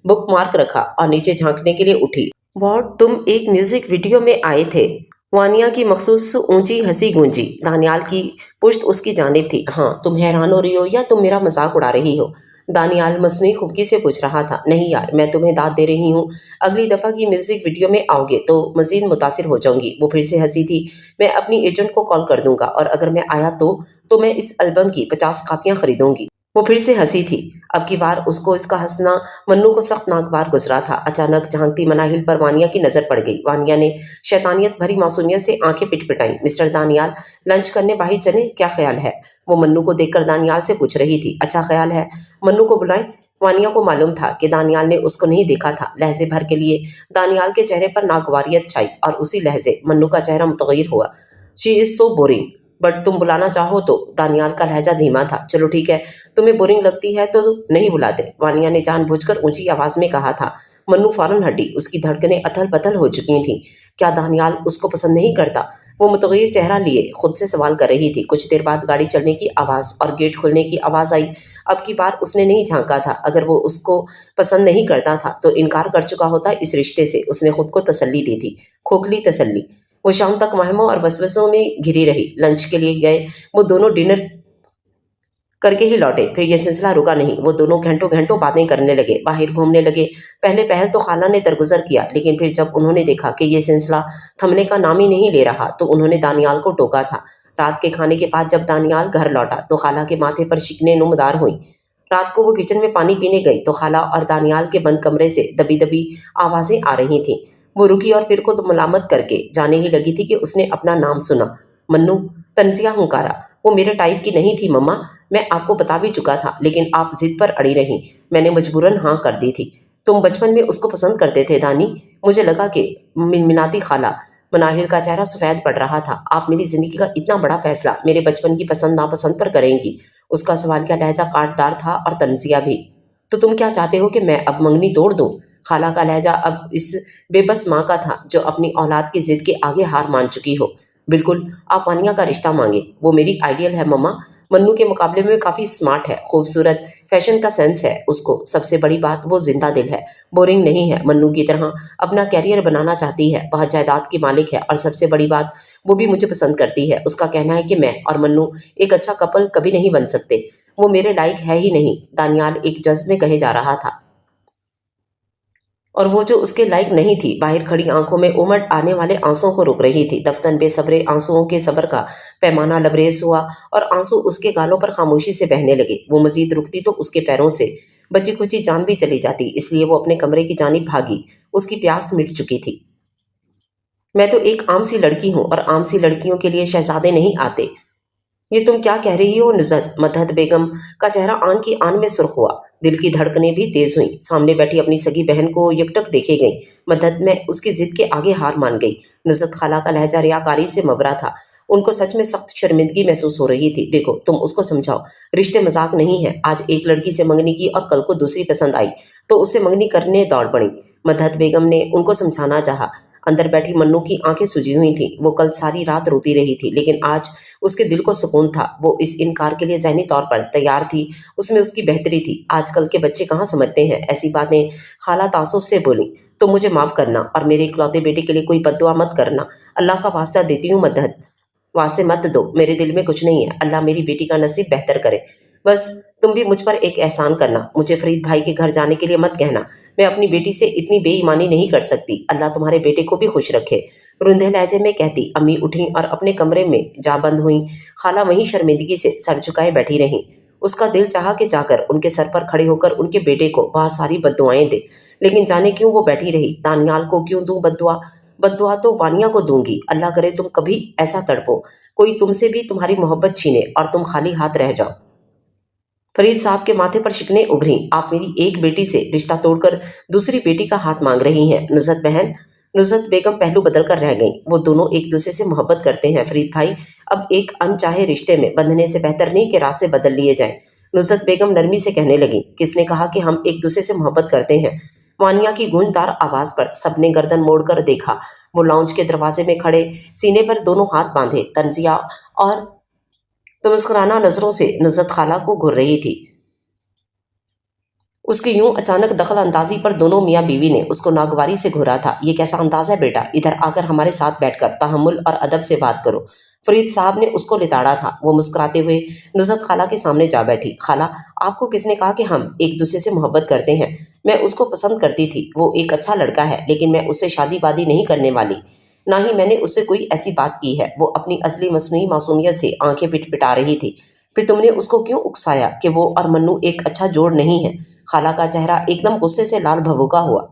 بک مارک رکھا اور نیچے جھانکنے کے لیے اٹھی۔ واٹ، تم ایک میوزک ویڈیو میں آئے تھے؟ وانیا کی مخصوص اونچی ہنسی گونجی۔ دانیال کی پشت اس کی جانب تھی۔ ہاں، تم حیران ہو رہی ہو یا تم میرا مذاق اڑا رہی ہو؟ دانیال مصنوعی خفگی سے پوچھ رہا تھا۔ نہیں یار، میں تمہیں داد دے رہی ہوں، اگلی دفعہ کی میوزک ویڈیو میں آؤ گے تو مزید متاثر ہو جاؤں گی۔ وہ پھر سے ہنسی تھی۔ میں اپنی ایجنٹ کو کال کر دوں گا، اور اگر میں آیا تو میں اس البم کی 50 کاپیاں خریدوں گی۔ वो फिर से हंसी थी। अब की बार उसको इसका हंसना मन्नू को सख्त नागवार गुजरा था। अचानक झांकती मनाहिल पर वानिया की नजर पड़ गई। वानिया ने शैतानियत भरी मासूमियत से आंखें पिटपिटाई। मिस्टर दानियाल, लंच करने बाहर चले, क्या ख्याल है? वो मन्नू को देखकर दानियाल से पूछ रही थी। अच्छा ख्याल है, मन्नू को बुलाएं? वानिया को मालूम था कि दानियाल ने उसको नहीं देखा था। लहजे भर के लिए दानियाल के चेहरे पर नागवारियत छाई और उसी लहजे मन्नू का चेहरा मुतगैर हुआ। She is so boring, but तुम बुलाना चाहो तो। दानियाल का लहजा धीमा था। चलो ठीक है, तुम्हें बोरिंग लगती है तो नहीं बुलाते, वानिया ने जानबूझकर ऊंची आवाज में कहा था। मन्नू फौरन हटी। उसकी धड़कनें अथल पथल हो चुकी थीं। क्या दानियाल उसको पसंद नहीं करता? वो मुतगैर चेहरा लिए खुद से सवाल कर रही थी। कुछ देर बाद गाड़ी चलने की आवाज और गेट खुलने की आवाज आई। अब की बार उसने नहीं झांका था। अगर वो उसको पसंद नहीं करता था तो इनकार कर चुका होता इस रिश्ते से। उसने खुद को तसल्ली दी थी, खोखली तसल्ली। वो शाम तक वहमों और वसवसों में घिरी रही। लंच के लिए गए वो दोनों, डिनर करके ही लौटे। फिर यह सिलसिला रुका नहीं। वो दोनों घंटों घंटों बातें करने लगे, बाहर घूमने लगे। पहले पहल तो खाला ने दरगुजर किया, लेकिन फिर जब उन्होंने देखा कि यह सिलसिला थमने का नाम ही नहीं ले रहा तो उन्होंने दानियाल को टोका था। रात के खाने के बाद जब दानियाल घर लौटा तो खाला के माथे पर शिकने नुमदार हुई। रात को वो किचन में पानी पीने गई तो खाला और दानियाल के बंद कमरे से दबी दबी आवाजें आ रही थीं। वो रुकी और फिर को तो मलामत करके जाने ही लगी थी कि उसने अपना नाम सुना। मन्नू, तंजिया हुंकारा। वो मेरे टाइप की नहीं थी मम्मा, मैं आपको बता भी चुका था, लेकिन आप जिद पर अड़ी रहीं। मैंने मजबूरन हाँ कर दी थी। तुम बचपन में उसको पसंद करते थे दानी? मुझे लगा कि मिनमिनाती खाला। मनाहिल का चेहरा सफ़ेद पड़ रहा था। आप मेरी जिंदगी का इतना बड़ा फैसला मेरे बचपन की पसंद नापसंद पर करेंगी? उसका सवाल का लहजा काटदार था और तंजिया भी। तो तुम क्या चाहते हो कि मैं अब मंगनी तोड़ दूं? खाला का लहजा अब इस बेबस माँ का था जो अपनी औलाद की जिद के आगे हार मान चुकी हो। बिल्कुल, आप वानिया का रिश्ता मांगे, वो मेरी आइडियल है मम्मा। मन्नू के मुकाबले में काफ़ी स्मार्ट है, खूबसूरत, फैशन का सेंस है उसको। सबसे बड़ी बात, वो जिंदा दिल है, बोरिंग नहीं है। मन्नू की तरह अपना कैरियर बनाना चाहती है, वह जायदाद की मालिक है और सबसे बड़ी बात, वो भी मुझे पसंद करती है। उसका कहना है कि मैं और मन्नू एक अच्छा कपल कभी नहीं बन सकते। वो मेरे लायक है ही नहीं, दानियाल एक जज्ब में कहे जा रहा था। और वो जो उसके लायक नहीं थी, बाहर खड़ी आंखों में उमड़ आने वाले आंसुओं को रोक रही थी। दफ्तन बेसब्रे आंसुओं के सब्र का पैमाना लबरेज हुआ और आंसू उसके गालों पर खामोशी से बहने लगे। वो मजीद रुकती तो उसके पैरों से बची कुची जान भी चली जाती, इसलिए वो अपने कमरे की जानिब भागी। उसकी प्यास मिट चुकी थी। मैं तो एक आम सी लड़की हूँ और आम सी लड़कियों के लिए शहजादे नहीं आते। ये तुम क्या कह रही हो नुज़त? मदहत बेगम का चेहरा आन की आन में सुर्ख हुआ। दिल की धड़कनें भी तेज हुईं। सामने बैठी अपनी सगी बहन को यकटक देखे गई। मदहत में उसकी जिद के आगे हार मान गई। नुज़त खाला का लहजा रियाकारी से मबरा था। उनको सच में सख्त शर्मिंदगी महसूस हो रही थी। देखो, तुम उसको समझाओ, रिश्ते मजाक नहीं है। आज एक लड़की से मंगनी की और कल को दूसरी पसंद आई तो उससे मंगनी करने दौड़ पड़ी। मदहत बेगम ने उनको समझाना चाहा। अंदर बैठी मन्नू की आंखें सूजी हुई थीं। वो कल सारी रात रोती रही थी, लेकिन आज उसके दिल को सुकून था। वो इस इनकार के लिए ज़हनी तौर पर तैयार थी। उसमें उसकी बेहतरी थी। आजकल के बच्चे कहाँ समझते हैं ऐसी बातें। खाला तासुब से बोली, तो मुझे माफ़ करना और मेरे इकलौते बेटे के लिए कोई बद्दुआ मत करना। अल्लाह का वास्ता देती हूँ मदहत, वास्ते मत दो। मेरे दिल में कुछ नहीं है। अल्लाह मेरी बेटी का नसीब बेहतर करे। बस तुम भी मुझ पर एक एहसान करना, मुझे फरीद भाई के घर जाने के लिए मत कहना। मैं अपनी बेटी से इतनी बेईमानी नहीं कर सकती। अल्लाह तुम्हारे बेटे को भी खुश रखे। रुंधे लहजे में कहती अम्मी उठी और अपने कमरे में जा बंद हुई। खाला वहीं शर्मिंदगी से सर झुकाए बैठी रहीं। उसका दिल चाहा कि जाकर उनके सर पर खड़े होकर उनके बेटे को बहुत सारी बद्दुआएं दे, लेकिन जाने क्यों वो बैठी रही। दानियाल को क्यों दूं बद्दुआ? बद्दुआ तो वानिया को दूंगी। अल्लाह करे तुम कभी ऐसा तड़पो, कोई तुमसे भी तुम्हारी मोहब्बत छीने और तुम खाली हाथ रह जाओ। फरीद साहब के माथे पर शिकने उभरी। आप मेरी एक बेटी से रिश्ता तोड़कर दूसरी बेटी का हाथ मांग रही हैं नुज़त बहन। नुज़त बेगम पहलू बदल कर रह गईं। वो दोनों एक दूसरे से मोहब्बत करते हैं फरीद भाई। अब एक अनचाहे रिश्ते में बंधने से बेहतर नहीं कि रास्ते बदल लिए जाएं। नुज़त बेगम नरमी से कहने लगी, किसने कहा कि हम एक दूसरे से मोहब्बत करते हैं? वानिया की गूंजदार आवाज पर सबने गर्दन मोड़कर देखा। वो लाउंज के दरवाजे में खड़े सीने पर दोनों हाथ बांधे तंजिया और तो मुस्कुराना नजरों से नुज़त खाला को घूर रही थी। उसकी यूं अचानक दखल अंदाजी पर दोनों मियाँ बीवी ने उसको नागवारी से घूरा था। ये कैसा अंदाज है बेटा, इधर आकर हमारे साथ बैठकर तहम्मुल और अदब से बात करो। फरीद साहब ने उसको लिताड़ा था। वो मुस्कुराते हुए नुज़त खाला के सामने जा बैठी। खाला, आपको किसने कहा कि हम एक दूसरे से मोहब्बत करते हैं? मैं उसको पसंद करती थी, वो एक अच्छा लड़का है, लेकिन मैं उससे शादी वादी नहीं करने वाली। ना ही मैंने उससे कोई ऐसी बात की है। वो अपनी असली मसनूई मासूमियत से आंखें पिटपिटा रही थी। پھر تم نے اس کو کیوں اکسایا کہ وہ اور منو ایک اچھا جوڑ نہیں ہے؟ خالہ کا چہرہ ایک دم غصے سے لال بھبوکا ہوا۔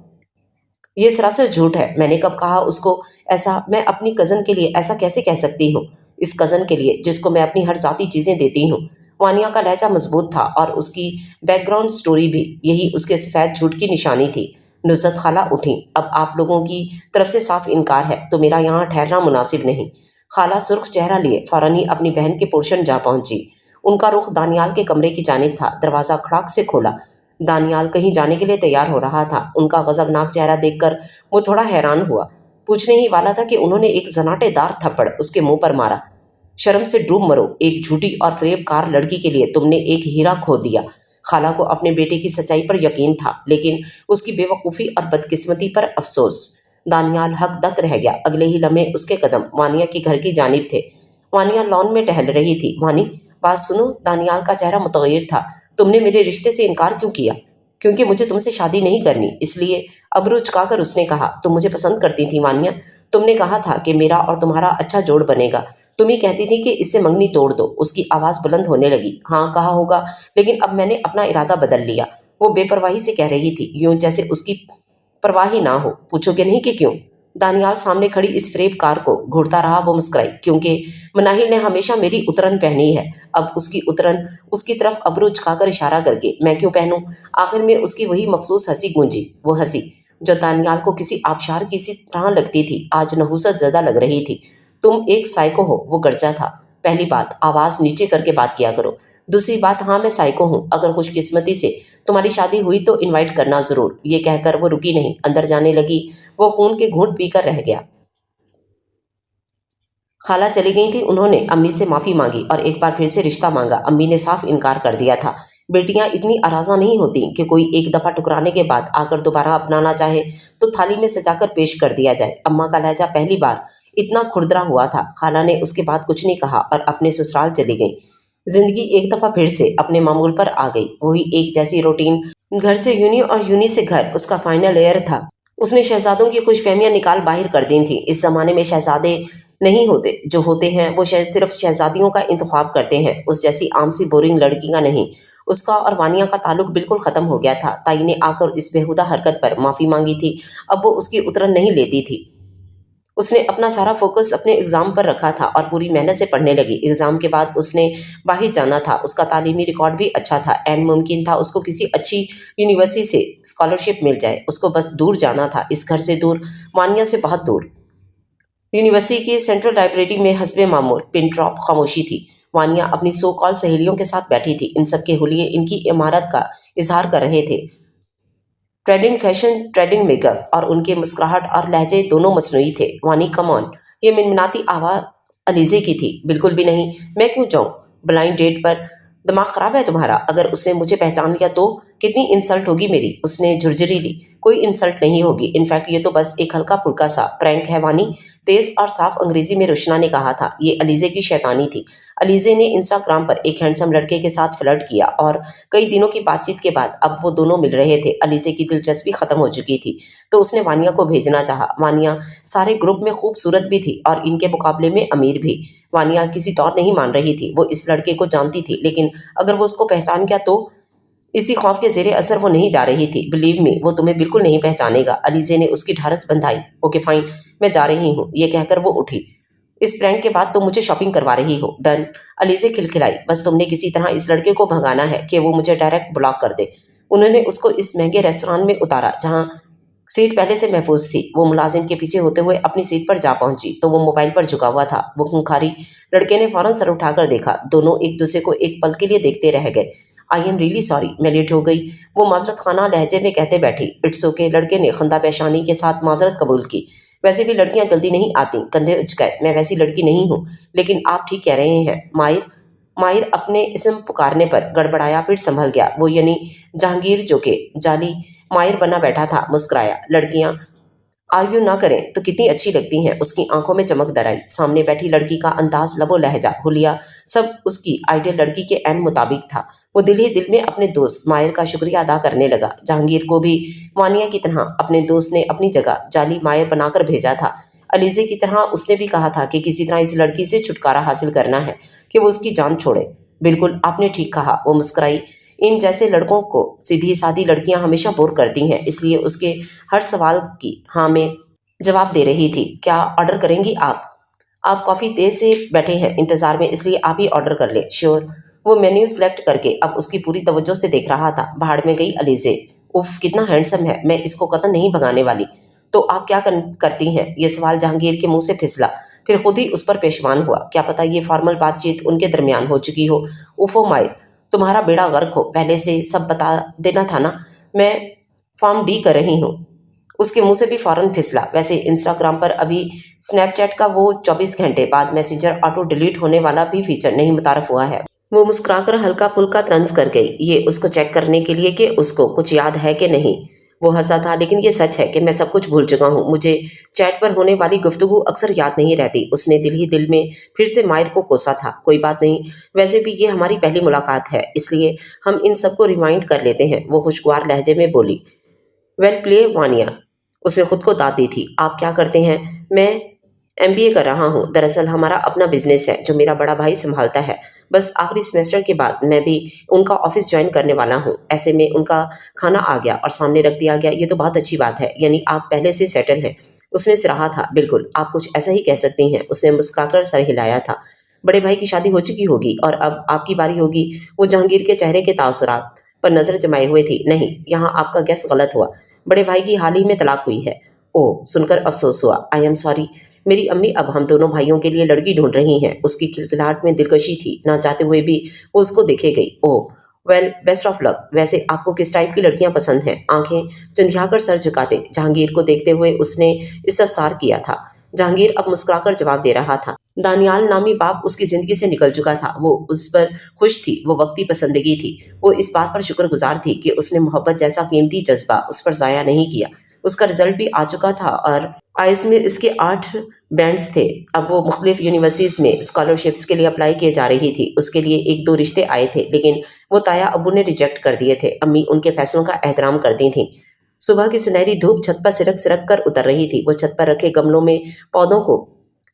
یہ سراسر جھوٹ ہے، میں نے کب کہا اس کو ایسا؟ میں اپنی کزن کے لیے ایسا کیسے کہہ سکتی ہوں؟ اس کزن کے لیے جس کو میں اپنی ہر ذاتی چیزیں دیتی ہوں۔ وانیہ کا لہجہ مضبوط تھا اور اس کی بیک گراؤنڈ سٹوری بھی یہی اس کے سفید جھوٹ کی نشانی تھی۔ نصرت خالہ اٹھیں۔ اب آپ لوگوں کی طرف سے صاف انکار ہے تو میرا یہاں ٹھہرنا مناسب نہیں۔ خالہ سرخ چہرہ لیے فوراً ہی اپنی بہن کے پورشن جا پہنچی۔ ان کا رخ دانیال کے کمرے کی جانب تھا۔ دروازہ کھڑاک سے کھولا۔ دانیال کہیں جانے کے لیے تیار ہو رہا تھا۔ ان کا غضبناک چہرہ دیکھ کر وہ تھوڑا حیران ہوا۔ پوچھنے ہی والا تھا کہ انہوں نے ایک زناٹے دار تھپڑ اس کے منہ پر مارا۔ شرم سے ڈوب مرو، ایک جھوٹی اور فریب کار لڑکی کے لیے تم نے ایک ہیرا کھو دیا۔ خالہ کو اپنے بیٹے کی سچائی پر یقین تھا لیکن اس کی بے وقوفی اور بدقسمتی پر افسوس۔ دانیال ہک دک رہ گیا۔ اگلے ہی لمحے اس کے قدم وانیہ کے گھر کی جانب تھے۔ وانیہ لان میں ٹہل رہی تھی۔ وانی، بات سنو۔ دانیال کا چہرہ متغیر تھا۔ تم نے میرے رشتے سے انکار کیوں کیا؟ کیونکہ مجھے تم سے شادی نہیں کرنی، اس لیے۔ ابرو چکا کر اس نے کہا، تم مجھے پسند کرتی تھی وانیہ، تم نے کہا تھا کہ میرا اور تمہارا اچھا جوڑ بنے گا، تم ہی کہتی تھی کہ اس سے منگنی توڑ دو۔ اس کی آواز بلند ہونے لگی۔ ہاں کہا ہوگا، لیکن اب میں نے اپنا ارادہ بدل لیا۔ وہ بے پرواہی سے کہہ رہی تھی، یوں جیسے اس کی پرواہ ہی نہ ہو۔ پوچھو گے نہیں کہ کیوں؟ دانیال سامنے کھڑی اس فریب کار کو گھورتا رہا۔ وہ مسکرائی، کیونکہ مناہل نے ہمیشہ میری اترن پہنی ہے۔ اب اس کی اترن، اس کی طرف ابرو چکا کر اشارہ کر کے، میں کیوں پہنوں؟ آخر میں اس کی وہی مخصوص ہنسی گونجی۔ وہ ہنسی جو دانیال کو کسی آبشار کی سی طرح لگتی تھی، آج نحوست زدہ لگ رہی تھی۔ تم ایک سائیکو ہو، وہ گرجا تھا۔ پہلی بات، آواز نیچے کر کے بات کیا کرو۔ دوسری بات، ہاں میں سائیکو ہوں۔ اگر خوش قسمتی سے تمہاری شادی ہوئی تو انوائٹ کرنا ضرور۔ یہ کہہ کر وہ رکی نہیں، اندر جانے لگی۔ وہ خون کے گھونٹ پی کر رہ گیا۔ خالہ چلی گئی تھی۔ انہوں نے امی سے معافی مانگی اور ایک بار پھر سے رشتہ مانگا۔ امی نے صاف انکار کر دیا تھا۔ بیٹیاں اتنی اراضا نہیں ہوتی کہ کوئی ایک دفعہ ٹکرانے کے بعد آ کر دوبارہ اپنانا چاہے تو تھالی میں سجا کر پیش کر دیا جائے۔ اماں کا لہجہ پہلی بار اتنا کھردرا ہوا تھا۔ خالہ نے اس کے بعد کچھ نہیں کہا اور اپنے سسرال چلی گئی۔ زندگی ایک دفعہ پھر سے اپنے معمول پر آ گئی۔ وہی ایک جیسی روٹین، گھر سے یونی اور یونی سے گھر اس کا فائنل ایئر تھا۔ اس نے شہزادوں کی خوش فہمیاں نکال باہر کر دی تھیں۔ اس زمانے میں شہزادے نہیں ہوتے، جو ہوتے ہیں وہ صرف شہزادیوں کا انتخاب کرتے ہیں، اس جیسی عام سی بورنگ لڑکی کا نہیں۔ اس کا اور وانیہ کا تعلق بالکل ختم ہو گیا تھا۔ تائی نے آ کر اس بےہودہ حرکت پر معافی مانگی تھی۔ اب وہ اس کی اترن نہیں لیتی تھی۔ اس نے اپنا سارا فوکس اپنے ایگزام پر رکھا تھا اور پوری محنت سے پڑھنے لگی۔ ایگزام کے بعد اس نے باہر جانا تھا۔ اس کا تعلیمی ریکارڈ بھی اچھا تھا۔ عین ممکن تھا اس کو کسی اچھی یونیورسٹی سے اسکالرشپ مل جائے۔ اس کو بس دور جانا تھا، اس گھر سے دور، وانیہ سے بہت دور۔ یونیورسٹی کی سینٹرل لائبریری میں حسب معمول پن ڈراپ خاموشی تھی۔ وانیہ اپنی سو کال سہیلیوں کے ساتھ بیٹھی تھی۔ ان سب کے حلیے ان کی عمارت کا اظہار کر رہے تھے۔ Trading fashion, trading make up, اور ان کے مسکراہٹ اور لہجے دونوں مصنوعی تھے۔ وانی کم آن، یہ منمناتی آواز علیزے کی تھی۔ بالکل بھی نہیں، میں کیوں جاؤں بلائنڈ ڈیٹ پر؟ دماغ خراب ہے تمہارا؟ اگر اس نے مجھے پہچان لیا تو کتنی انسلٹ ہوگی میری۔ اس نے جھرجھری لی، کوئی انسلٹ نہیں ہوگی، انفیکٹ یہ تو بس ایک ہلکا پھلکا سا پرینک ہے وانی، تیز اور صاف انگریزی میں روشنا نے کہا تھا۔ یہ علیزے کی شیطانی تھی۔ علیزے نے انسٹاگرام پر ایک ہینڈسم لڑکے کے ساتھ فلرٹ کیا اور کئی دنوں کی بات چیت کے بعد اب وہ دونوں مل رہے تھے۔ علیزے کی دلچسپی ختم ہو چکی تھی تو اس نے وانیہ کو بھیجنا چاہا۔ وانیہ سارے گروپ میں خوبصورت بھی تھی اور ان کے مقابلے میں امیر بھی۔ وانیہ کسی طور نہیں مان رہی تھی۔ وہ اس لڑکے کو جانتی تھی لیکن اگر وہ اس کو پہچان گیا تو؟ اسی خوف کے زیر اثر وہ نہیں جا رہی تھی۔ بلیو می، وہ تمہیں بالکل نہیں پہچانے گا۔ علیزے نے اس کی ڈھارس بندھائی۔ اوکے فائن، میں جا رہی ہوں، یہ کہہ کر وہ اٹھی۔ اس پرینک کے بعد تم مجھے شاپنگ کروا رہی ہو؟ ڈن، علیزے کھلکھلائی۔ بس تم نے کسی طرح اس لڑکے کو بھگانا ہے کہ وہ مجھے ڈائریکٹ بلاک کر دے۔ انہوں نے اس کو اس مہنگے ریستوران میں اتارا جہاں سیٹ پہلے سے محفوظ تھی۔ وہ ملازم کے پیچھے ہوتے ہوئے اپنی سیٹ پر جا پہنچی تو وہ موبائل پر جھکا ہوا تھا۔ وہ خونخاری لڑکے نے فوراً سر اٹھا کر دیکھا۔ دونوں ایک دوسرے کو ایک پل کے لیے دیکھتے رہ گئے۔ آئی ایم ریئلی سوری، میں لیٹ ہو گئی، وہ معذرت خانہ لہجے میں کہتے بیٹھی۔ اٹس اوکے، لڑکے نے خندہ پیشانی کے ساتھ معذرت قبول کی۔ ویسے بھی لڑکیاں جلدی نہیں آتی، کندھے اچکائے۔ میں ویسی لڑکی نہیں ہوں، لیکن آپ ٹھیک کہہ رہے ہیں ماہر اپنے اسم پکارنے پر گڑبڑایا، پھر سنبھل گیا۔ وہ یعنی جہانگیر جو کہ جعلی ماہر بنا بیٹھا تھا، مسکرایا۔ لڑکیاں آرگیو نہ کریں تو کتنی اچھی لگتی ہیں۔ اس کی آنکھوں میں چمک در آئی۔ سامنے بیٹھی لڑکی کا انداز، لب و لہجہ، حلیہ سب اس کی آئیڈیل لڑکی کے عین مطابق تھا۔ وہ دل ہی دل میں اپنے دوست ماہر کا شکریہ ادا کرنے لگا۔ جہانگیر کو بھی وانیہ کی طرح اپنے دوست نے اپنی جگہ جعلی ماہر بنا کر بھیجا تھا۔ علیزے کی طرح اس نے بھی کہا تھا کہ کسی طرح اس لڑکی سے چھٹکارا حاصل کرنا ہے کہ وہ اس کی جان چھوڑے۔ बिल्कुल, आपने ठीक कहा, वो मुस्कुराई। इन जैसे लड़कों को सीधी सादी लड़कियां हमेशा बोर करती हैं, इसलिए उसके हर सवाल की हाँ में जवाब दे रही थी। क्या ऑर्डर करेंगी आप काफ़ी देर से बैठे हैं इंतज़ार में, इसलिए आप ही ऑर्डर कर लें। श्योर। वो मेन्यू सेलेक्ट करके अब उसकी पूरी तवज्जो से देख रहा था। भाड़ में गई अलीज़े। उफ, कितना हैंडसम है, मैं इसको कतई नहीं भगाने वाली। तो आप क्या करती हैं? ये सवाल जहांगीर के मुंह से फिसला, फिर खुद ही उस पर पेशवान हुआ। क्या पता ये फॉर्मल बातचीत उनके दरमियान हो चुकी हो। उफो मायर, तुम्हारा बेड़ा गर्क हो, पहले से सब बता देना था ना। मैं फॉर्म डी कर रही हूँ। उसके मुंह से भी फौरन फिसला। वैसे इंस्टाग्राम पर अभी स्नैपचैट का वो 24 घंटे बाद मैसेंजर ऑटो डिलीट होने वाला भी फीचर नहीं मुतारफ हुआ है। वो मुस्कुराकर हल्का फुल्का तंज कर गई, ये उसको चेक करने के लिए कि उसको कुछ याद है कि नहीं। वो हंसा था, लेकिन ये सच है कि मैं सब कुछ भूल चुका हूँ। मुझे चैट पर होने वाली गुफ्तगू अक्सर याद नहीं रहती। उसने दिल ही दिल में फिर से मायर को कोसा था। कोई बात नहीं, वैसे भी ये हमारी पहली मुलाकात है, इसलिए हम इन सबको रिमाइंड कर लेते हैं। वो खुशगवार लहजे में बोली। वेल प्ले वानिया, उसे खुद को दाद दी थी। आप क्या करते हैं? मैं एमबीए कर रहा हूँ। दरअसल हमारा अपना बिजनेस है जो मेरा बड़ा भाई संभालता है। बस आखिरी सेमेस्टर के बाद मैं भी उनका ऑफिस ज्वाइन करने वाला हूँ। ऐसे में उनका खाना आ गया और सामने रख दिया गया, ये तो बहुत अच्छी बात है। यानी आप पहले से सेटल हैं? उसने सिराहा था। बिल्कुल, आप कुछ ऐसा ही कह सकती हैं। उसने मुस्कुराकर सर हिलाया था। बड़े भाई की शादी हो चुकी होगी और अब आपकी बारी होगी। वो जहांगीर के चेहरे के तासुरात पर नजर जमाए हुए थी। नहीं, यहाँ आपका गैस गलत हुआ। बड़े भाई की हाल ही में तलाक हुई है। ओह, सुनकर अफसोस हुआ। I am sorry. मेरी अम्मी अब हम दोनों भाइयों के लिए लड़की ढूंढ रही हैं। उसकी खिलखिलाहट में दिलकशी थी। ना चाहते हुए भी वो उसको देखे गई। ओह वेल, बेस्ट ऑफ लक। वैसे आपको किस टाइप की लड़कियां पसंद हैं? आंखें चंदियाकर सर झुकाते जहांगीर को देखते हुए उसने इस्तफसार किया था। जहांगीर अब मुस्कुराकर जवाब दे रहा था। दानियाल नामी बाप उसकी जिंदगी से निकल चुका था। वो उस पर खुश थी। वो वक्ती पसंदगी थी। वो इस बात पर शुक्रगुजार थी कि उसने मोहब्बत जैसा कीमती जज्बा उस पर ज़ाया नहीं किया। उसका रिजल्ट भी आ चुका था और आइस में इसके 8 बैंड्स थे। अब वो मुख्तलिफ यूनिवर्सिटीज़ में स्कॉलरशिप्स के लिए अप्लाई किए जा रही थी। उसके लिए 1-2 रिश्ते आए थे, लेकिन वो ताया अब्बू ने रिजेक्ट कर दिए थे। अम्मी उनके फैसलों का एहतराम करती थीं। सुबह की सुनहरी धूप छत पर सिरक सिरक कर उतर रही थी। वो छत पर रखे गमलों में पौधों को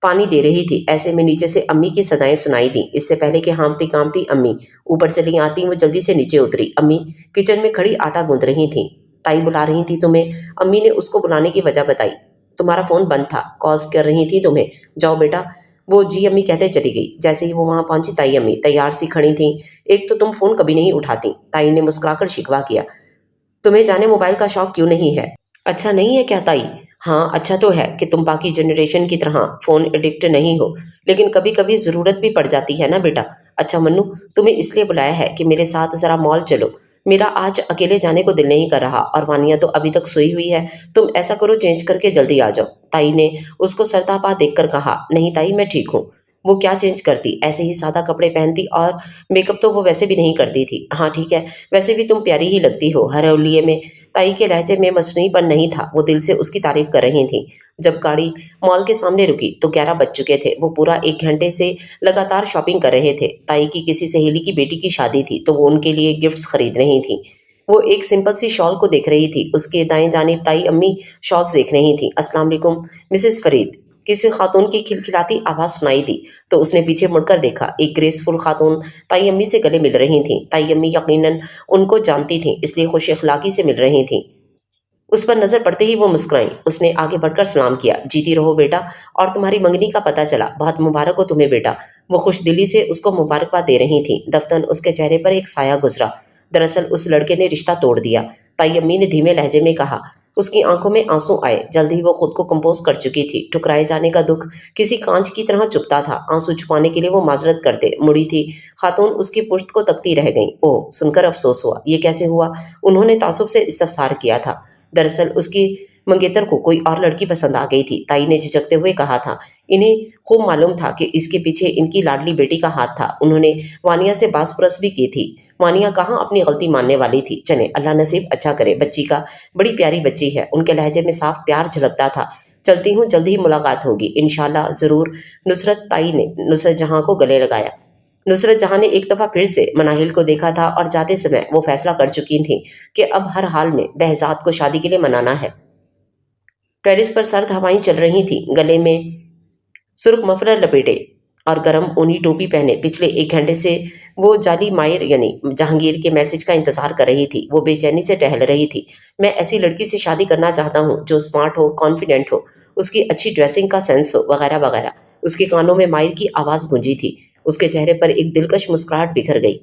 पानी दे रही थी। ऐसे में नीचे से अम्मी की सदाएं सुनाई दी। इससे पहले कि हाँफती कांपती अम्मी ऊपर चली आती, वो जल्दी से नीचे उतरी। अम्मी किचन में खड़ी आटा गूंद रही थी। ताई बुला रही थी तुम्हें। अम्मी ने उसको बुलाने की वजह बताई। तुम्हारा फ़ोन बंद था, कॉल्स कर रही थी तुम्हें। जाओ बेटा। वो जी अम्मी कहते चली गई। जैसे ही वो वहाँ पहुंची, ताई अम्मी तैयार सी खड़ी थी। एक तो तुम फ़ोन कभी नहीं उठाती, ताई ने मुस्कुराकर शिकवा किया। तुम्हें जाने मोबाइल का शौक क्यों नहीं है? अच्छा नहीं है क्या ताई? हाँ, अच्छा तो है कि तुम बाकी जनरेशन की तरह फ़ोन एडिक्ट नहीं हो, लेकिन कभी कभी ज़रूरत भी पड़ जाती है ना बेटा। अच्छा मन्नू, तुम्हें इसलिए बुलाया है कि मेरे साथ ज़रा मॉल चलो। मेरा आज अकेले जाने को दिल नहीं कर रहा और वानिया तो अभी तक सोई हुई है। तुम ऐसा करो, चेंज करके जल्दी आ जाओ। ताई ने उसको सरतापा देखकर कहा। नहीं ताई, मैं ठीक हूँ। वो क्या चेंज करती, ऐसे ही सादा कपड़े पहनती और मेकअप तो वो वैसे भी नहीं करती थी। हाँ ठीक है, वैसे भी तुम प्यारी ही लगती हो हर हौलिये में। ताई के लहजे में मसनूईपन नहीं था। वो दिल से उसकी तारीफ कर रही थी। जब गाड़ी मॉल के सामने रुकी तो 11 बज चुके थे। वो पूरा 1 घंटे से लगातार शॉपिंग कर रहे थे। ताई की किसी सहेली की बेटी की शादी थी, तो वो उनके लिए गिफ्ट्स खरीद रही थी। वो एक सिंपल सी शॉल को देख रही थी। उसके दाएं जानिब ताई अम्मी शॉल्स देख रही थी। अस्सलाम वालेकुम मिसेस फरीद, किसी खातून की खिलखिलाती आवाज़ सुनाई दी तो उसने पीछे मुड़कर देखा। एक ग्रेसफुल खातून ताई अम्मी से गले मिल रही थी। ताई अम्मी यकीनन उनको जानती थीं, इसलिए खुश अखलाकी से मिल रही थीं। उस पर नजर पड़ते ही वो मुस्कुराई। उसने आगे बढ़कर सलाम किया। जीती रहो बेटा, और तुम्हारी मंगनी का पता चला, बहुत मुबारक हो तुम्हें बेटा। वो खुश दिली से उसको मुबारकबाद दे रही थी। दफ्तन उसके चेहरे पर एक साया गुजरा। दरअसल उस लड़के ने रिश्ता तोड़ दिया, ताई अम्मी ने धीमे लहजे में कहा। उसकी आंखों में आंसू आए। जल्द ही वो खुद को कंपोज कर चुकी थी। ठुकराए जाने का दुख किसी कांच की तरह चुभता था। आंसू छुपाने के लिए वो माजरत करते मुड़ी थी। खातून उसकी पुश्त को तकती रह गई। ओह, सुनकर अफसोस हुआ। ये कैसे हुआ? उन्होंने तासुब से इस्तफसार किया था। दरअसल उसकी मंगेतर को कोई और लड़की पसंद आ गई थी। ताई ने झिझकते हुए कहा था। इन्हें खूब मालूम था कि इसके पीछे इनकी लाडली बेटी का हाथ था। उन्होंने वानिया से बासपुरस भी की थी। वानिया कहाँ अपनी गलती मानने वाली थी। चले, अल्लाह नसीब अच्छा करे बच्ची का। बड़ी प्यारी बच्ची है। उनके लहजे में साफ प्यार झलकता था। चलती हूँ, जल्दी ही मुलाकात होगी इंशाल्लाह ज़रूर। नुसरत ताई ने नुसरत जहाँ को गले लगाया। नुसरत जहाँ ने एक दफ़ा फिर से मनाहिल को देखा था और जाते समय वो फैसला कर चुकी थी कि अब हर हाल में behzad को शादी के लिए मनाना है। टेरिस पर सर्द हवाएं चल रही थी। गले में सुर्ख मफलर लपेटे और गर्म ऊनी टोपी पहने पिछले 1 घंटे से وہ जाली मायर यानी जहांगीर के मैसेज का इंतजार कर रही थी। वो बेचैनी से टहल रही थी। मैं ऐसी लड़की से शादी करना चाहता हूँ जो स्मार्ट हो, कॉन्फिडेंट हो, उसकी अच्छी ड्रेसिंग का सेंस हो, वगैरह वगैरह। उसके कानों में मायर की आवाज गूंजी थी। उसके चेहरे पर एक दिलकश मुस्कुराहट बिखर गई।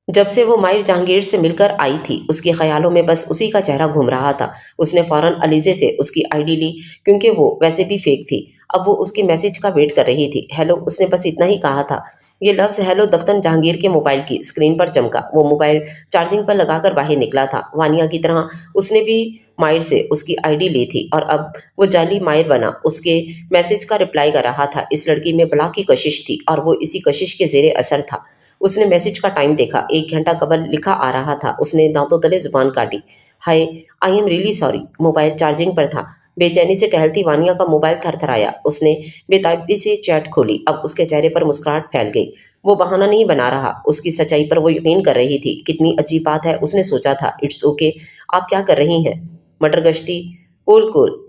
जब से वो माहिर जहांगीर से मिलकर आई थी, उसके ख्यालों में बस उसी का चेहरा घूम रहा था। उसने फौरन अलीजे से उसकी आईडी ली, क्योंकि वो वैसे भी फेक थी। अब वो उसके मैसेज का वेट कर रही थी। हेलो, उसने बस इतना ही कहा था। ये लफ्ज़ हेलो दफ्तन जहांगीर के मोबाइल की स्क्रीन पर चमका। वो मोबाइल चार्जिंग पर लगाकर बाहर निकला था। वानिया की तरह उसने भी माहिर से उसकी आईडी ली थी और अब वो जाली माहिर बना उसके मैसेज का रिप्लाई कर रहा था। इस लड़की में बला की कशिश थी और वो इसी कशिश के जेरे असर था। उसने मैसेज का टाइम देखा। 1 घंटा कबल लिखा आ रहा था। उसने दांतों तले जुबान काटी। Hi, I am really sorry. Mobile charging पर था। बेचैनी से टहलती वानिया का मोबाइल थरथराया। उसने बेताबी से चैट खोली। अब उसके चेहरे पर मुस्कुराहट फैल गई। वो बहाना नहीं बना रहा, उसकी सच्चाई पर वो यकीन कर रही थी। कितनी अजीब बात है, उसने सोचा था। इट्स ओके, आप क्या कर रही हैं? मटर गश्ती। Cool cool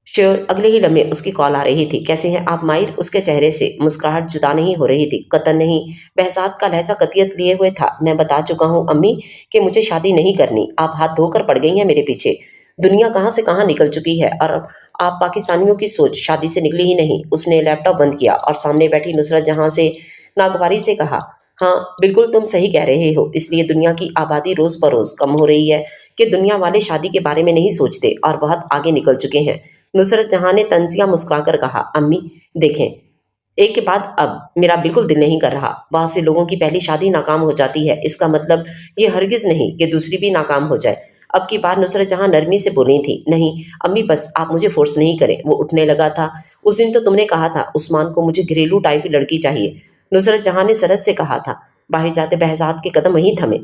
sure. अगले ही लम्हे उसकी कॉल आ रही थी। कैसे हैं आप माहिर? उसके चेहरे से मुस्कुराहट जुदा नहीं हो रही थी, कतन नहीं। बहसात का लहजा कतियत लिए हुए था। मैं बता चुका हूँ अम्मी कि मुझे शादी नहीं करनी। आप हाथ धोकर पड़ गई हैं मेरे पीछे। दुनिया कहाँ से कहाँ निकल चुकी है और आप पाकिस्तानियों की सोच शादी से निकली ही नहीं। उसने लैपटॉप बंद किया और सामने बैठी नुसरत जहाँ से नागवारी से कहा, हाँ बिल्कुल तुम सही कह रहे हो। इसलिए दुनिया की आबादी रोज बरोज कम हो रही है कि दुनिया वाले शादी के बारे में नहीं सोचते और बहुत आगे निकल चुके हैं। नुसरत जहां ने तंजिया मुस्कुराकर कहा, अम्मी देखें, एक के बाद अब मेरा बिल्कुल दिल नहीं कर रहा। बहुत से लोगों की पहली शादी नाकाम हो जाती है, इसका मतलब ये हरगिज नहीं कि दूसरी भी नाकाम हो जाए। अब की बार नुसरत जहां नरमी से बोली थी, नहीं अम्मी बस आप मुझे फोर्स नहीं करें। वो उठने लगा था। उस दिन तो तुमने कहा था उस्मान को मुझे घरेलू टाइप की लड़की चाहिए। नुसरत जहां ने सरत से कहा था। बाहर जाते बहजाद के कदम वहीं थमे।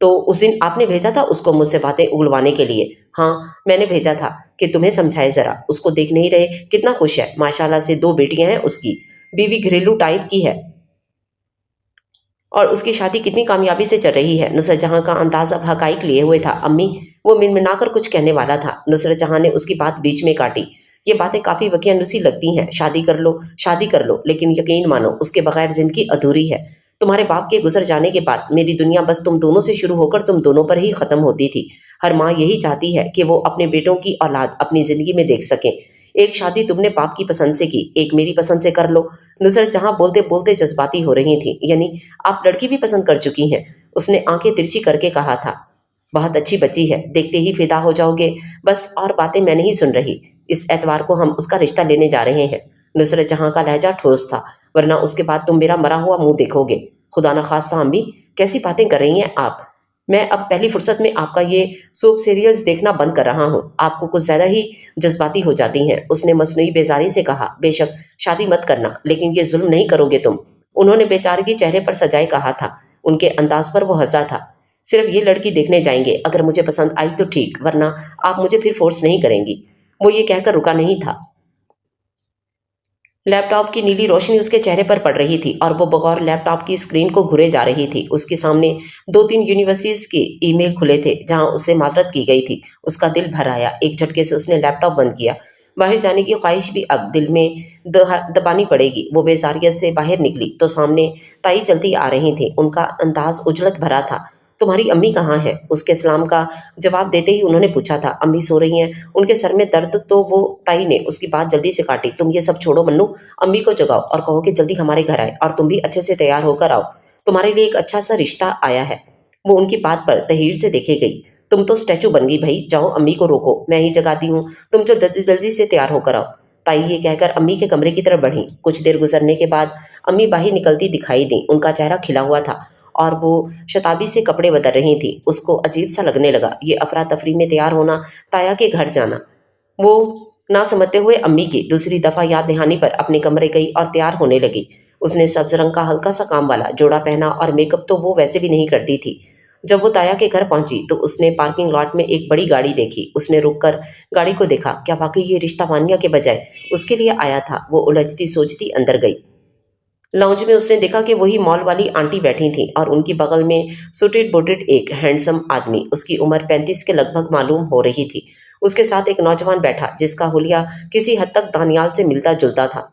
तो उस दिन आपने भेजा था उसको मुझसे बातें उगलवाने के लिए? हाँ, मैंने भेजा था कि तुम्हें समझाए जरा। उसको देख नहीं रहे कितना खुश है, माशाल्लाह से 2 बेटियां हैं उसकी। बीवी घरेलू टाइप की है और उसकी शादी कितनी कामयाबी से चल रही है। नुसरत जहां का अंदाज अब हकाइक लिए हुए था। अम्मी, वो मिनमिनाकर कुछ कहने वाला था। नुसरत जहां ने उसकी बात बीच में काटी। ये बातें काफी वकियानुसी लगती हैं। शादी कर लो, लेकिन यकीन मानो उसके बगैर जिंदगी अधूरी है। तुम्हारे बाप के गुजर जाने के बाद मेरी दुनिया बस तुम दोनों से शुरू होकर तुम दोनों पर ही खत्म होती थी। हर माँ यही चाहती है कि वो अपने बेटों की औलाद अपनी जिंदगी में देख सके। एक शादी तुमने बाप की पसंद से की, एक मेरी पसंद से कर लो। नुसरत जहां बोलते बोलते जज्बाती हो रही थी। यानी आप लड़की भी पसंद कर चुकी हैं? उसने आंखें तिरछी करके कहा था। बहुत अच्छी बच्ची है, देखते ही फिदा हो जाओगे। बस और बातें मैं नहीं सुन रही। इस एतवार को हम उसका रिश्ता लेने जा रहे हैं। नुसरत जहां का लहजा ठोस था। वरना उसके बाद तुम मेरा मरा हुआ मुंह देखोगे। खुदा न खास्ता अम्मी, कैसी बातें कर रही हैं आप? मैं अब पहली फुर्सत में आपका ये सोप सीरियल्स देखना बंद कर रहा हूँ। आपको कुछ ज्यादा ही जज्बाती हो जाती हैं। उसने मसनूई बेजारी से कहा। बेशक शादी मत करना, लेकिन ये जुल्म नहीं करोगे तुम। उन्होंने बेचारगी चेहरे पर सजाए कहा था। उनके अंदाज पर वो हंसा था। सिर्फ ये लड़की देखने जाएंगे, अगर मुझे पसंद आई तो ठीक, वरना आप मुझे फिर फोर्स नहीं करेंगी। वो ये कहकर रुका नहीं था। लैपटॉप की नीली रोशनी उसके चेहरे पर पड़ रही थी और वो बगौर लैपटॉप की स्क्रीन को घुरे जा रही थी। उसके सामने 2-3 यूनिवर्सिटीज के ईमेल खुले थे जहां उससे माजरत की गई थी। उसका दिल भर आया। एक झटके से उसने लैपटॉप बंद किया। बाहर जाने की ख्वाहिश भी अब दिल में दबानी पड़ेगी। वो बेजारियत से बाहर निकली तो सामने ताई चलती आ रही थी। उनका अंदाज उजलत भरा था। तुम्हारी अम्मी कहाँ है? उसके सलाम का जवाब देते ही उन्होंने पूछा था। अम्मी सो रही हैं, उनके सर में दर्द। तो वो ताई ने उसकी बात जल्दी से काटी। तुम ये सब छोड़ो मन्नू, अम्मी को जगाओ और कहो कि जल्दी हमारे घर आए और तुम भी अच्छे से तैयार होकर आओ। तुम्हारे लिए एक अच्छा सा रिश्ता आया है। वो उनकी बात पर तहीर से देखे गई। तुम तो स्टैचू बन गई भाई। जाओ अम्मी को रोको, मैं ही जगाती हूँ। तुम जो जल्दी जल्दी से तैयार होकर आओ। ताई ये कहकर अम्मी के कमरे की तरफ बढ़ी। कुछ देर गुजरने के बाद अम्मी बाहर निकलती दिखाई दी। उनका चेहरा खिला हुआ था और वो शताबी से कपड़े बदल रही थी। उसको अजीब सा लगने लगा ये अफरा तफरी में तैयार होना, ताया के घर जाना। वो ना समझते हुए अम्मी की दूसरी दफा याद दहानी पर अपने कमरे गई और तैयार होने लगी। उसने सब्ज रंग का हल्का सा काम वाला जोड़ा पहना और मेकअप तो वो वैसे भी नहीं करती थी। जब वो ताया के घर पहुंची तो उसने पार्किंग लॉट में एक बड़ी गाड़ी देखी। उसने रुककर गाड़ी को देखा। क्या वाकई ये रिश्ता वानिया के बजाय उसके लिए आया था? वो उलझती सोचती अंदर गई। लाउंज में उसने देखा कि वही मॉल वाली आंटी बैठी थी और उनकी बगल में सुटेड बुटेड एक हैंडसम आदमी। उसकी उम्र 35 के लगभग मालूम हो रही थी। उसके साथ एक नौजवान बैठा जिसका हुलिया किसी हद तक दानियाल से मिलता जुलता था।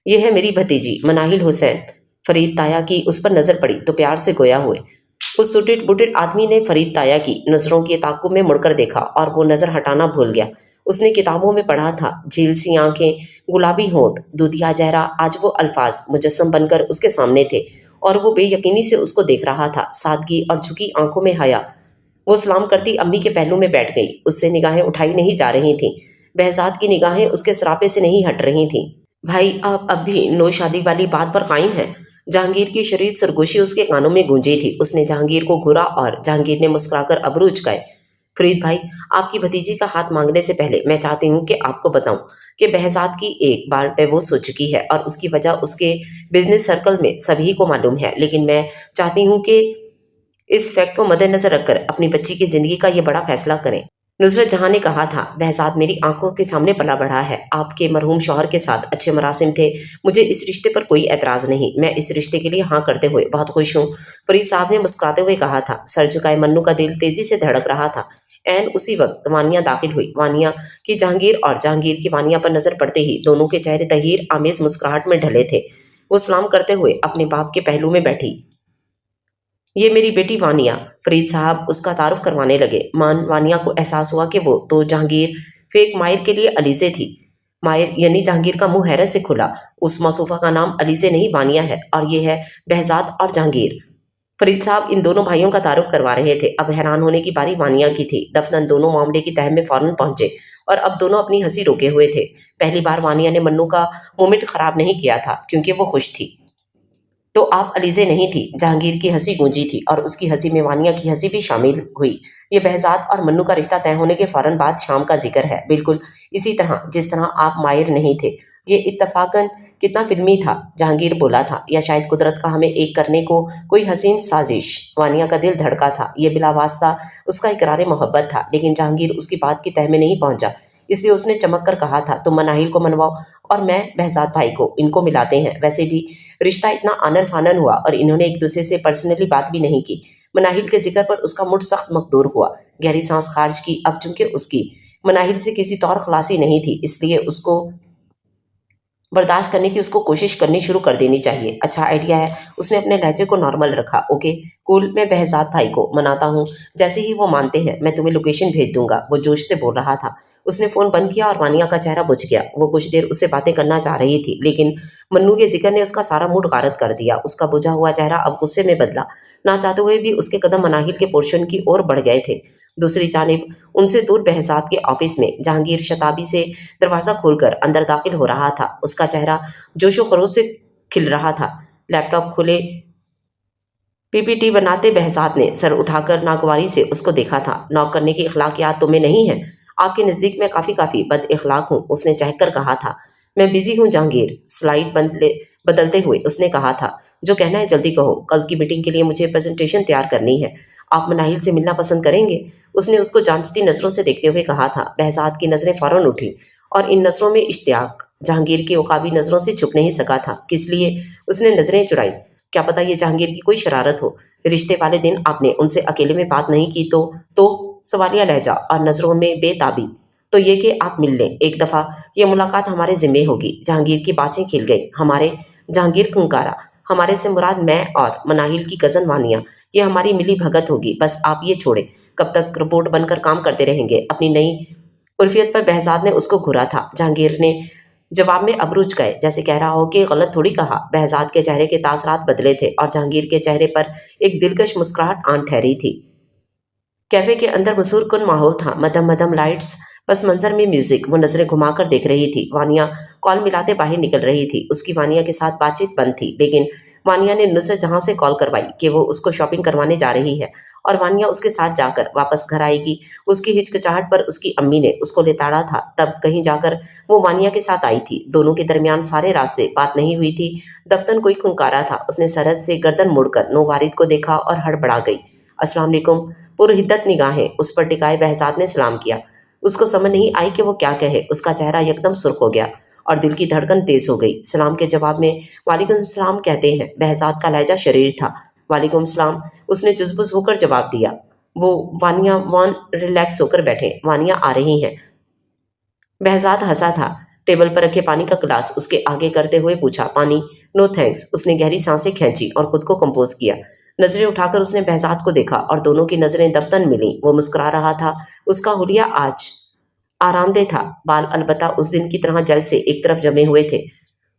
यह है मेरी भतीजी मनाहिल हुसैन। فرید تایا کی اس پر نظر پڑی تو پیار سے گویا ہوئے۔ اس سوٹڈ بوٹڈ آدمی نے فرید تایا کی نظروں کے تعاقب میں مڑ کر دیکھا اور وہ نظر ہٹانا بھول گیا۔ اس نے کتابوں میں پڑھا تھا، جھیل سی آنکھیں، گلابی ہونٹ، دودھیا چہرہ، آج وہ الفاظ مجسم بن کر اس کے سامنے تھے اور وہ بے یقینی سے اس کو دیکھ رہا تھا، سادگی اور جھکی آنکھوں میں حیا۔ وہ سلام کرتی امی کے پہلو میں بیٹھ گئی، اس سے نگاہیں اٹھائی نہیں جا رہی تھیں، بہزاد کی نگاہیں اس کے سراپے سے نہیں ہٹ رہی تھیں۔ بھائی آپ اب بھی نو شادی والی بات پر قائم ہیں؟ جہانگیر کی شدید سرگوشی اس کے کانوں میں گونجی تھی۔ اس نے جہانگیر کو گھورا اور جہانگیر نے مسکرا کر ابرو اچکائے۔ فرید بھائی، آپ کی بھتیجی کا ہاتھ مانگنے سے پہلے میں چاہتی ہوں کہ آپ کو بتاؤں کہ بہزاد کی ایک بار ڈیورس ہو چکی ہے اور اس کی وجہ اس کے بزنس سرکل میں سبھی کو معلوم ہے، لیکن میں چاہتی ہوں کہ اس فیکٹ کو مد نظر رکھ کر اپنی بچی کی زندگی کا یہ بڑا فیصلہ کریں۔ نصرت جہاں نے کہا تھا، بہزاد میری آنکھوں کے سامنے پلا بڑھا ہے، آپ کے مرحوم شوہر کے ساتھ اچھے مراسم تھے، مجھے اس رشتے پر کوئی اعتراض نہیں، میں اس رشتے کے لیے ہاں کرتے ہوئے بہت خوش ہوں۔ فرید صاحب نے مسکراتے ہوئے کہا تھا۔ سر جھکائے منو کا دل تیزی سے دھڑک رہا تھا۔ عین اسی وقت وانیہ داخل ہوئی۔ وانیہ کی جہانگیر اور جہانگیر کی وانیہ پر نظر پڑتے ہی دونوں کے چہرے تحیر آمیز مسکراہٹ میں ڈھلے تھے۔ وہ سلام کرتے ہوئے اپنے باپ کے پہلو میں بیٹھی۔ یہ میری بیٹی وانیہ، فرید صاحب اس کا تعارف کروانے لگے۔ وانیہ کو احساس ہوا کہ وہ تو جہانگیر فیک ماہر کے لیے علیزے تھی۔ ماہر یعنی جہانگیر کا منہ حیرت سے کھلا۔ اس موصوفہ کا نام علیزے نہیں وانیہ ہے، اور یہ ہے بہزاد اور جہانگیر۔ فرید صاحب ان دونوں بھائیوں کا تعارف کروا رہے تھے۔ اب حیران ہونے کی باری وانیہ کی تھی۔ دفتن دونوں معاملے کی تہہ میں فوراً پہنچے اور اب دونوں اپنی ہنسی روکے ہوئے تھے۔ پہلی بار وانیہ نے منو کا مومنٹ خراب نہیں کیا تھا کیونکہ وہ خوش تھی۔ تو آپ علیزے نہیں تھی؟ جہانگیر کی ہنسی گونجی تھی اور اس کی ہنسی میں وانیہ کی ہنسی بھی شامل ہوئی۔ یہ بہزاد اور منو کا رشتہ طے ہونے کے فوراً بعد شام کا ذکر ہے، بالکل اسی طرح جس طرح آپ ماہر نہیں تھے۔ یہ اتفاقاً کتنا فلمی تھا، جہانگیر بولا تھا، یا شاید قدرت کا ہمیں ایک کرنے کو کوئی حسین سازش۔ وانیہ کا دل دھڑکا تھا۔ یہ بلا واسطہ اس کا اقرار محبت تھا، لیکن جہانگیر اس کی بات کی تہہ میں نہیں پہنچا، اس لیے اس نے چمک کر کہا تھا، تم مناہل کو منواؤ اور میں بہزاد بھائی کو، ان کو ملاتے ہیں۔ ویسے بھی رشتہ اتنا آنن فانن ہوا اور انہوں نے ایک دوسرے سے پرسنلی بات بھی نہیں کی۔ مناہل کے ذکر پر اس کا موڈ سخت مقدور ہوا، گہری سانس خارج کی۔ اب چونکہ اس کی مناہل سے کسی طور خلاصی نہیں تھی، اس لیے اس کو برداشت کرنے کی اس کو کوشش کرنی شروع کر دینی چاہیے۔ اچھا آئیڈیا ہے۔ اس نے اپنے لہجے کو نارمل رکھا۔ اوکے کول، میں بہزاد بھائی کو مناتا ہوں، جیسے ہی وہ مانتے ہیں میں تمہیں لوکیشن بھیج دوں گا۔ وہ جوش سے بول رہا تھا۔ اس نے فون بند کیا اور وانیہ کا چہرہ بجھ گیا۔ وہ کچھ دیر اس سے باتیں کرنا چاہ رہی تھی، لیکن منو کے ذکر نے اس کا سارا موڈ غارت کر دیا۔ اس کا بجھا ہوا چہرہ اب غصے میں بدلا۔ نہ چاہتے ہوئے بھی اس کے قدم مناہل کے پورشن کی اور بڑھ گئے تھے۔ دوسری جانب ان سے دور بہزاد کے آفس میں جہانگیر شتابی سے دروازہ کھول کر اندر داخل ہو رہا تھا۔ اس کا چہرہ جوش و خروش سے کھل رہا تھا۔ لیپ ٹاپ کھولے پی پی ٹی بناتے بہزاد نے سر اٹھا کر ناگواری سے اس کو دیکھا تھا۔ نوک کرنے کی اخلاقیات تمہیں نہیں ہیں؟ آپ کے نزدیک میں کافی بد اخلاق ہوں، اس نے چہک کر کہا تھا۔ میں بزی ہوں جہانگیر، سلائڈ بدلتے ہوئے اس نے کہا تھا۔ جو کہنا ہے جلدی کہو، کل کی میٹنگ کے لیے مجھے پریزنٹیشن تیار کرنی ہے۔ آپ مناہل سے ملنا پسند کریں گے؟ اس نے اس کو جانچتی نظروں سے دیکھتے ہوئے کہا تھا۔ بہزاد کی نظریں فوراً اٹھیں اور ان نظروں میں اشتیاق جہانگیر کی عقابی نظروں سے چھپ نہیں سکا تھا۔ کس لیے؟ اس نے نظریں چرائیں۔ کیا پتہ یہ جہانگیر کی کوئی شرارت ہو۔ رشتے والے دن آپ نے ان سے اکیلے میں بات نہیں کی تو سوالیہ لہجہ اور نظروں میں بے تابی۔ تو یہ کہ آپ مل لیں ایک دفعہ، یہ ملاقات ہمارے ذمے ہوگی۔ جہانگیر کی باتیں کھل گئیں۔ ہمارے؟ جہانگیر کنکارا۔ ہمارے سے مراد میں اور مناہل کی کزن وانیہ، یہ ہماری ملی بھگت ہوگی۔ بس آپ یہ چھوڑیں، کب تک رپورٹ بن کر کام کرتے رہیں گے اپنی نئی عرفیت پر؟ بہزاد نے اس کو گھورا تھا۔ جہانگیر نے جواب میں ابرو اچکائے، جیسے کہہ رہا ہو کہ غلط تھوڑی کہا۔ بہزاد کے چہرے کے تاثرات بدلے تھے اور جہانگیر کے چہرے پر ایک دلکش مسکراہٹ آن ٹھہری تھی۔ کیفے کے اندر مسحور کن ماحول تھا، مدھم مدھم لائٹس، پس منظر میں میوزک۔ وہ نظریں گھما کر دیکھ رہی تھی۔ وانیہ کال ملاتے باہر نکل رہی تھی۔ اس کی وانیہ کے ساتھ بات چیت بند تھی، لیکن وانیہ نے نصرت جہاں سے کال کروائی کہ وہ اس کو شاپنگ کروانے جا رہی ہے اور وانیہ اس کے ساتھ جا کر واپس گھر آئے گی۔ اس کی ہچکچاہٹ پر اس کی امی نے اس کو لتاڑا تھا، تب کہیں جا کر وہ وانیہ کے ساتھ آئی تھی۔ دونوں کے درمیان سارے راستے بات نہیں ہوئی تھی۔ دفتن کوئی کھنکارا تھا۔ اس نے سرحد سے گردن موڑ کر نووارد کو دیکھا اور ہڑبڑا گئی۔ السلام علیکم۔ پرحدت نگاہیں اس پر ٹکائے بہزاد نے سلام کیا۔ اس کو سمجھ نہیں آئی کہ وہ کیا کہے۔ اس کا چہرہ یکدم سرخ ہو گیا اور دل کی دھڑکن تیز ہو گئی۔ سلام کے جواب میں وعلیکم السلام کہتے ہیں۔ بہزاد کا لہجہ شریر تھا۔ وعلیکم السلام، اس نے جزبز ہو کر جواب دیا۔ وہ وانیہ وان ریلیکس ہو کر بیٹھے، وانیہ آ رہی ہیں۔ بہزاد ہنسا تھا۔ ٹیبل پر رکھے پانی کا گلاس اس کے آگے کرتے ہوئے پوچھا، پانی؟ No thanks. उसने गहरी सांसें खींची और खुद को कंपोज किया। नजरें उठाकर उसने बहजाद को देखा और दोनों की नजरें दफ्तन मिली। वो मुस्कुरा रहा था। उसका हुलिया आज आरामदेह था। बाल अलबत्ता उस दिन की तरह जल से एक तरफ जमे हुए थे।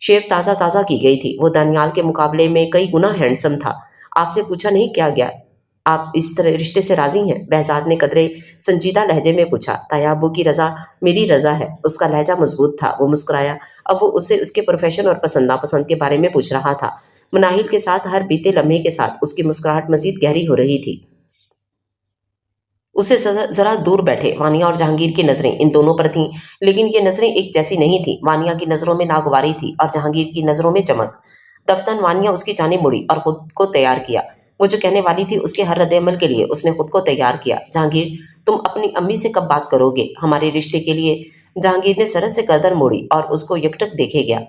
शेव ताज़ा ताज़ा की गई थी। वो दानियाल के मुकाबले में कई गुना हैंडसम था। आपसे पूछा नहीं क्या गया, आप इस तरह रिश्ते से राजी हैं? बहजाद ने कदरे संजीदा लहजे में पूछा। तायाबू की रजा मेरी रजा है। उसका लहजा मजबूत था। वो मुस्कुराया। अब वो उससे उसके प्रोफेशन और पसंद नापसंद के बारे में पूछ रहा था। मनाहिल के साथ हर बीते लम्हे के साथ उसकी मुस्कुराहट मजीद गहरी हो रही थी। उससे जरा दूर बैठे वानिया और जहांगीर की नजरें इन दोनों पर थीं, लेकिन ये नजरें एक जैसी नहीं थीं। वानिया की नजरों में नागवारी थी और जहांगीर की नजरों में चमक। दफ्तन वानिया उसकी जानिब मुड़ी और खुद को तैयार किया। वो जो कहने वाली थी उसके हर रद्द-ए-अमल के लिए उसने खुद को तैयार किया। जहांगीर, तुम अपनी अम्मी से कब बात करोगे हमारे रिश्ते के लिए? जहांगीर ने सरद से गर्दन मोड़ी और उसको यकटक देखे गया।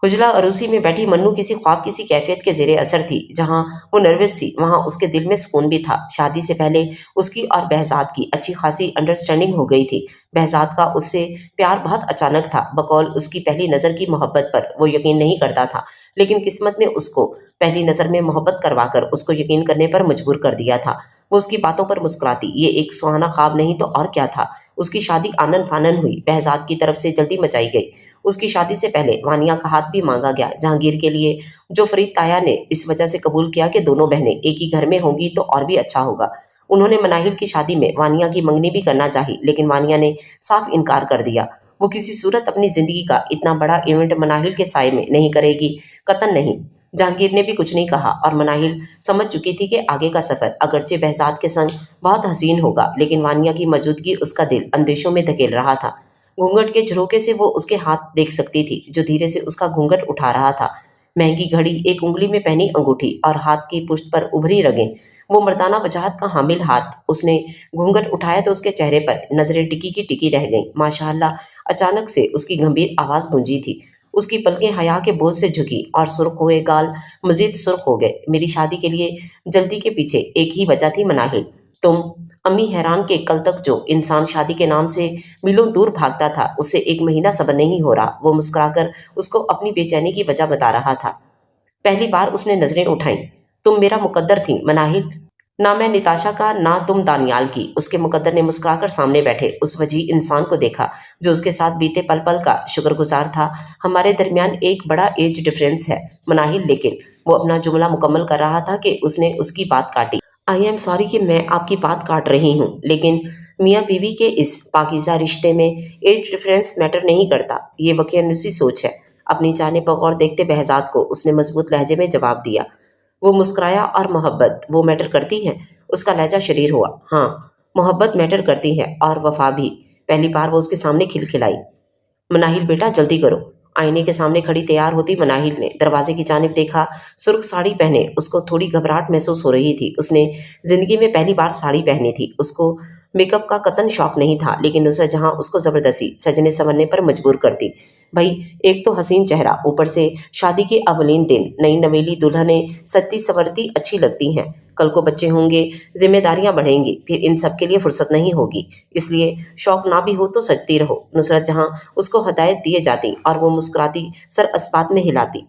हुजला अरूसी में बैठी मन्नू किसी ख्वाब किसी कैफियत के जेरे असर थी। जहाँ वो नर्वस थी वहाँ उसके दिल में सुकून भी था। शादी से पहले उसकी और बहजाद की अच्छी खासी अंडरस्टैंडिंग हो गई थी। बहजाद का उससे प्यार बहुत अचानक था। बकौल उसकी पहली नज़र की मोहब्बत पर वो यकीन नहीं करता था, लेकिन किस्मत ने उसको पहली नज़र में मोहब्बत करवाकर उसको यकीन करने पर मजबूर कर दिया था। वो उसकी बातों पर मुस्कुराती। ये एक सुहाना ख्वाब नहीं तो और क्या था। उसकी शादी आनन फानन हुई। बहजाद की तरफ से जल्दी मचाई गई। उसकी शादी से पहले वानिया का हाथ भी मांगा गया जहांगीर के लिए, जो फरीद ताया ने इस वजह से कबूल किया कि दोनों बहनें एक ही घर में होंगी तो और भी अच्छा होगा। उन्होंने मनाहिल की शादी में वानिया की मंगनी भी करना चाही, लेकिन वानिया ने साफ इनकार कर दिया। वो किसी सूरत अपनी जिंदगी का इतना बड़ा इवेंट मनाहिल के साए में नहीं करेगी, कतन नहीं। जहांगीर ने भी कुछ नहीं कहा और मनाहिल समझ चुकी थी कि आगे का सफर अगरचे बहजाद के संग बहुत हसीन होगा, लेकिन वानिया की मौजूदगी उसका दिल अंदेशों में धकेल रहा था। घूंघट के झरोके से वो उसके हाथ देख सकती थी जो धीरे से उसका घूंघट उठा रहा था। महंगी घड़ी, एक उंगली में पहनी अंगूठी और हाथ की पुष्ट पर उभरी रगें, वो मर्दाना वजाहत का हामिल हाथ। उसने घूंघट उठाया तो उसके चेहरे पर नजरें टिकी की टिकी रह गईं। माशाअल्लाह, अचानक से उसकी गंभीर आवाज़ गूंजी थी। उसकी पलकें हया के बोझ से झुकी और सुर्ख हुए गाल मजीद सुर्ख हो गए। मेरी शादी के लिए जल्दी के पीछे एक ही वजह थी मनाहिल, तुम। अम्मी हैरान के कल तक जो इंसान शादी के नाम से मीलों दूर भागता था उससे एक महीना सब्र नहीं हो रहा। वो मुस्कुराकर उसको अपनी बेचैनी की वजह बता रहा था। पहली बार उसने नजरें उठाईं। तुम मेरा मुकद्दर थी मनाहिल, ना मैं निताशा का ना तुम दानियाल की। उसके मुकद्दर ने मुस्कुराकर सामने बैठे उस वजीह इंसान को देखा जो उसके साथ बीते पल पल का शुक्रगुजार था। हमारे दरमियान एक बड़ा एज डिफरेंस है मनाहिल, लेकिन वो अपना जुमला मुकम्मल कर रहा था कि उसने उसकी बात काटी। आई एम सॉरी कि मैं आपकी बात काट रही हूँ, लेकिन मियाँ बीवी के इस पाकीज़ा रिश्ते में एज डिफरेंस मैटर नहीं करता। ये वकीनुसी सोच है। अपनी जानिब बगौर देखते बहजाद को उसने मजबूत लहजे में जवाब दिया। वो मुस्कुराया। और मोहब्बत वो मैटर करती है? उसका लहजा शरीर हुआ। हाँ, मोहब्बत मैटर करती है और वफा भी। पहली बार वो उसके सामने खिलखिलाई। मनाहिल बेटा जल्दी करो। आईने के सामने खड़ी तैयार होती मनाहिल ने दरवाजे की जानिब देखा। सुर्ख साड़ी पहने उसको थोड़ी घबराहट महसूस हो रही थी। उसने जिंदगी में पहली बार साड़ी पहनी थी। उसको मेकअप का कतन शौक नहीं था, लेकिन नुसरत जहां उसको जबरदस्ती सजने संवरने पर मजबूर करती। भाई, एक तो हसीन चेहरा, ऊपर से शादी के अवलीन दिन नई नवेली दुल्हनें सजती संवरती अच्छी लगती हैं। कल को बच्चे होंगे, जिम्मेदारियां बढ़ेंगी, फिर इन सब के लिए फुर्सत नहीं होगी। इसलिए शौक ना भी हो तो सजती रहो। नुसरत जहां उसको हदायत दिए जाती और वो मुस्कुराती सर अस्बात में हिलाती।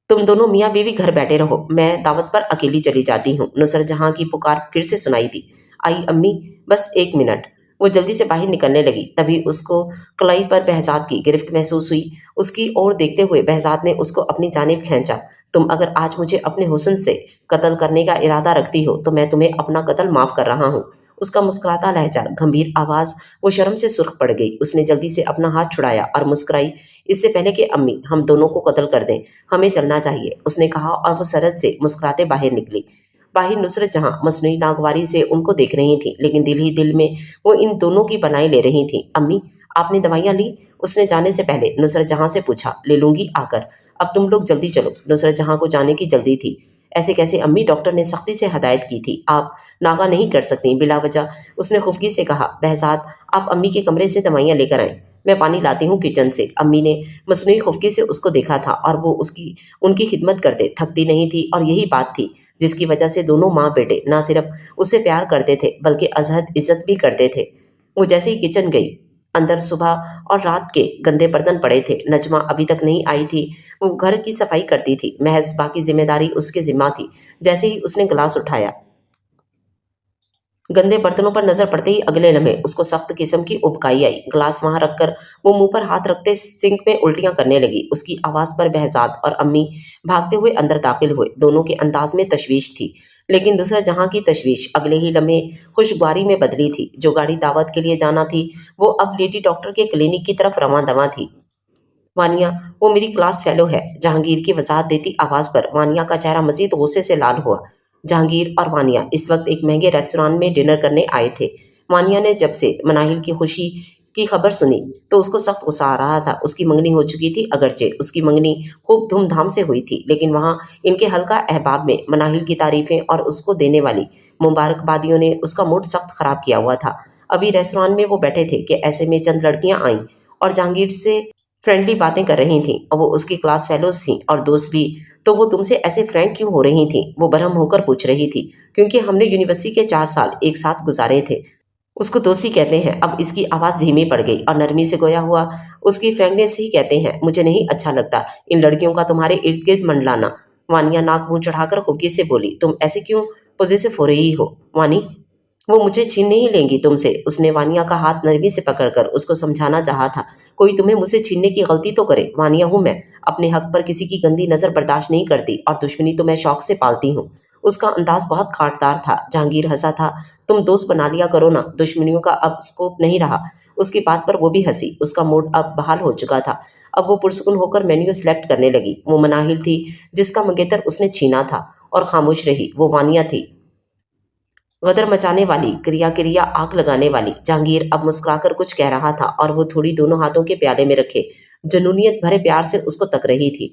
तुम दोनों मियाँ बीवी घर बैठे रहो, मैं दावत पर अकेली चली जाती हूँ। नुसरत जहां की पुकार फिर से सुनाई दी। आई अम्मी, बस एक मिनट। वो जल्दी से बाहर निकलने लगी। तभी उसको कलाई पर बहजाद की गिरफ्त महसूस हुई। उसकी ओर देखते हुए बहजाद ने उसको अपनी जानिब खींचा। तुम अगर आज मुझे अपने हुस्न से कत्ल करने का इरादा रखती हो तो मैं तुम्हें अपना कत्ल माफ कर रहा हूँ। उसका मुस्कुराता लहजा, गंभीर आवाज़, वो शर्म से सुर्ख पड़ गई। उसने जल्दी से अपना हाथ छुड़ाया और मुस्कुराई। इससे पहले कि अम्मी हम दोनों को कत्ल कर दें, हमें चलना चाहिए, उसने कहा और वो सरद से मुस्कुराते बाहर निकली। बाहर नुसरत जहां मसनूई नागवारी से उनको देख रही थी, लेकिन दिल ही दिल में वो इन दोनों की बनाई ले रही थी। अम्मी, आपने दवाइयाँ ली? उसने जाने से पहले नुसरत जहां से पूछा। ले लूंगी आकर, अब तुम लोग जल्दी चलो। नुसरत जहां को जाने की जल्दी थी। ऐसे कैसे अम्मी, डॉक्टर ने सख्ती से हदायत की थी, आप नागा नहीं कर सकती बिला वजह, उसने खुफगी से कहा। बहजाद, आप अम्मी के कमरे से दवाइयाँ लेकर आएं, मैं पानी लाती हूँ किचन से। अम्मी ने मसनूई खुफगी से उसको देखा था और वो उसकी उनकी खिदमत करते थकती नहीं थी, और यही बात थी जिसकी वजह से दोनों माँ बेटे ना सिर्फ उससे प्यार करते थे बल्कि अजहद इज्जत भी करते थे। वो जैसे ही किचन गई अंदर सुबह और रात के गंदे बर्तन पड़े थे। नजमा अभी तक नहीं आई थी। वो घर की सफाई करती थी, महज बाकी जिम्मेदारी उसके जिम्मा थी। जैसे ही उसने गिलास उठाया, गंदे बर्तनों पर नजर पड़ते ही अगले लम्हे उसको सख्त किस्म की उबकाई आई। गिलास वहां रखकर वो मुंह पर हाथ रखते सिंक में उल्टियां करने लगी। उसकी आवाज पर बहजाद और अम्मी भागते हुए अंदर दाखिल हुए। दोनों के अंदाज में तशवीश थी, लेकिन दूसरा जहां की तशवीश अगले ही लम्हे खुशगवारी में बदली थी। जो गाड़ी दावत के लिए जाना थी, वो अब लेडी डॉक्टर के क्लिनिक की तरफ रवां दवा थी। वानिया, वो मेरी क्लास फेलो है, जहांगीर की वजाहत देती आवाज पर वानिया का चेहरा मजीद गुस्से से लाल हुआ। जहांगीर और वानिया इस वक्त एक महंगे रेस्टोरेंट में डिनर करने आए थे। वानिया ने जब से मनाहिल की खुशी की खबर सुनी तो उसको सख्त गुस्सा आ रहा था। उसकी मंगनी हो चुकी थी, अगरचे उसकी मंगनी खूब धूमधाम से हुई थी, लेकिन वहां इनके हल्का अहबाब में मनाहिल की तारीफें और उसको देने वाली मुबारकबादियों ने उसका मूड सख्त खराब किया हुआ था। अभी रेस्टोरेंट में वो बैठे थे कि ऐसे में चंद लड़कियां आईं और जहांगीर से फ्रेंडली बातें कर रही थीं, और वो उसकी क्लास फेलोज थीं और दोस्त भी। तो वो तुमसे ऐसे फ्रैंक क्यों हो रही थीं? वो बरहम होकर पूछ रही थी। क्योंकि हमने यूनिवर्सिटी के 4 साल एक साथ गुजारे थे, उसको दोस्ती कहते हैं। अब इसकी आवाज़ धीमी पड़ गई और नरमी से गोया हुआ उसकी फ्रैंकनेस ही कहते हैं। मुझे नहीं अच्छा लगता इन लड़कियों का तुम्हारे इर्द गिर्द मंडलाना। वानिया नाक मुंह चढ़ाकर खुफी से बोली, तुम ऐसे क्यों पॉजिटिव हो रही हो वानी? वो मुझे छीन नहीं लेंगी तुमसे। उसने वानिया का हाथ नरमी से पकड़कर उसको समझाना चाहा था। कोई तुम्हें मुझसे छीनने की गलती तो करे। वानिया हूं मैं, अपने हक पर किसी की गंदी नजर बर्दाश्त नहीं करती, और दुश्मनी तो मैं शौक से पालती हूँ। उसका अंदाज बहुत खाटदार था। जहांगीर हंसा था। तुम दोस्त बना लिया करो ना, दुश्मनियों का अब स्कोप नहीं रहा। उसकी बात पर वो भी हंसी। उसका मूड अब बहाल हो चुका था। अब वो पुरसुकून होकर मेन्यू सेलेक्ट करने लगी। वो मनाहिल थी जिसका मंगेतर उसने छीना था, और खामोश रही वो वानिया थी, गदर मचाने वाली, क्रिया क्रिया आग लगाने वाली। जहांगीर अब मुस्कुराकर कुछ कह रहा था, और वो थोड़ी दोनों हाथों के प्याले में रखे जनूनियत भरे प्यार से उसको तक रही थी।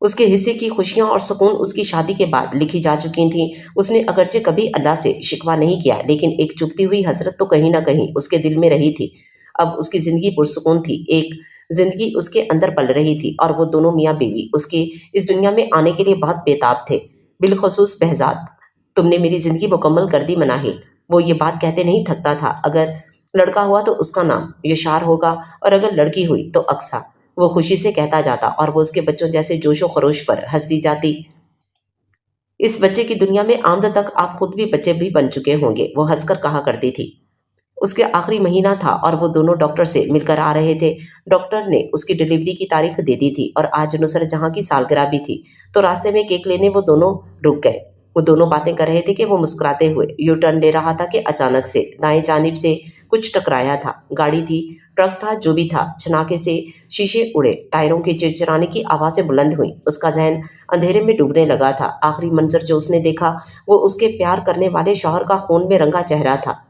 उसके हिस्से की खुशियां और सुकून उसकी शादी के बाद लिखी जा चुकी थीं। उसने अगरचे कभी अल्लाह से शिकवा नहीं किया, लेकिन एक चुभती हुई हसरत तो कहीं ना कहीं उसके दिल में रही थी। अब उसकी जिंदगी पुरसुकून थी। एक जिंदगी उसके अंदर पल रही थी, और वो दोनों मियाँ बीवी उसके इस दुनिया में आने के लिए बहुत बेताब थे। बिलखसूस बहजाद, तुमने मेरी जिंदगी मुकम्मल कर दी मनाहिल। वो ये बात कहते नहीं थकता था। अगर लड़का हुआ तो उसका नाम यशार होगा, और अगर लड़की हुई तो अक्सा। वो खुशी से कहता जाता, और वो उसके बच्चों जैसे जोशो खरोश पर हंसती जाती। इस बच्चे की दुनिया में आमद तक आप खुद भी बच्चे भी बन चुके होंगे, वो हंसकर कहा करती थी। उसके आखिरी महीना था और वो दोनों डॉक्टर से मिलकर आ रहे थे। डॉक्टर ने उसकी डिलीवरी की तारीख दे दी थी, और आज नुसरत जहां की सालगिरह भी थी। तो रास्ते में केक लेने वो दोनों रुक गए। वो दोनों बातें कर रहे थे कि वो मुस्कुराते हुए यू टर्न ले रहा था कि अचानक से दाएं जानिब से कुछ टकराया था। गाड़ी थी, ट्रक था, जो भी था। छनाके से शीशे उड़े, टायरों के चिरचिराने की आवाज़ें बुलंद हुई। उसका जहन अंधेरे में डूबने लगा था। आखिरी मंजर जो उसने देखा, वो उसके प्यार करने वाले शौहर का खून में रंगा चेहरा था।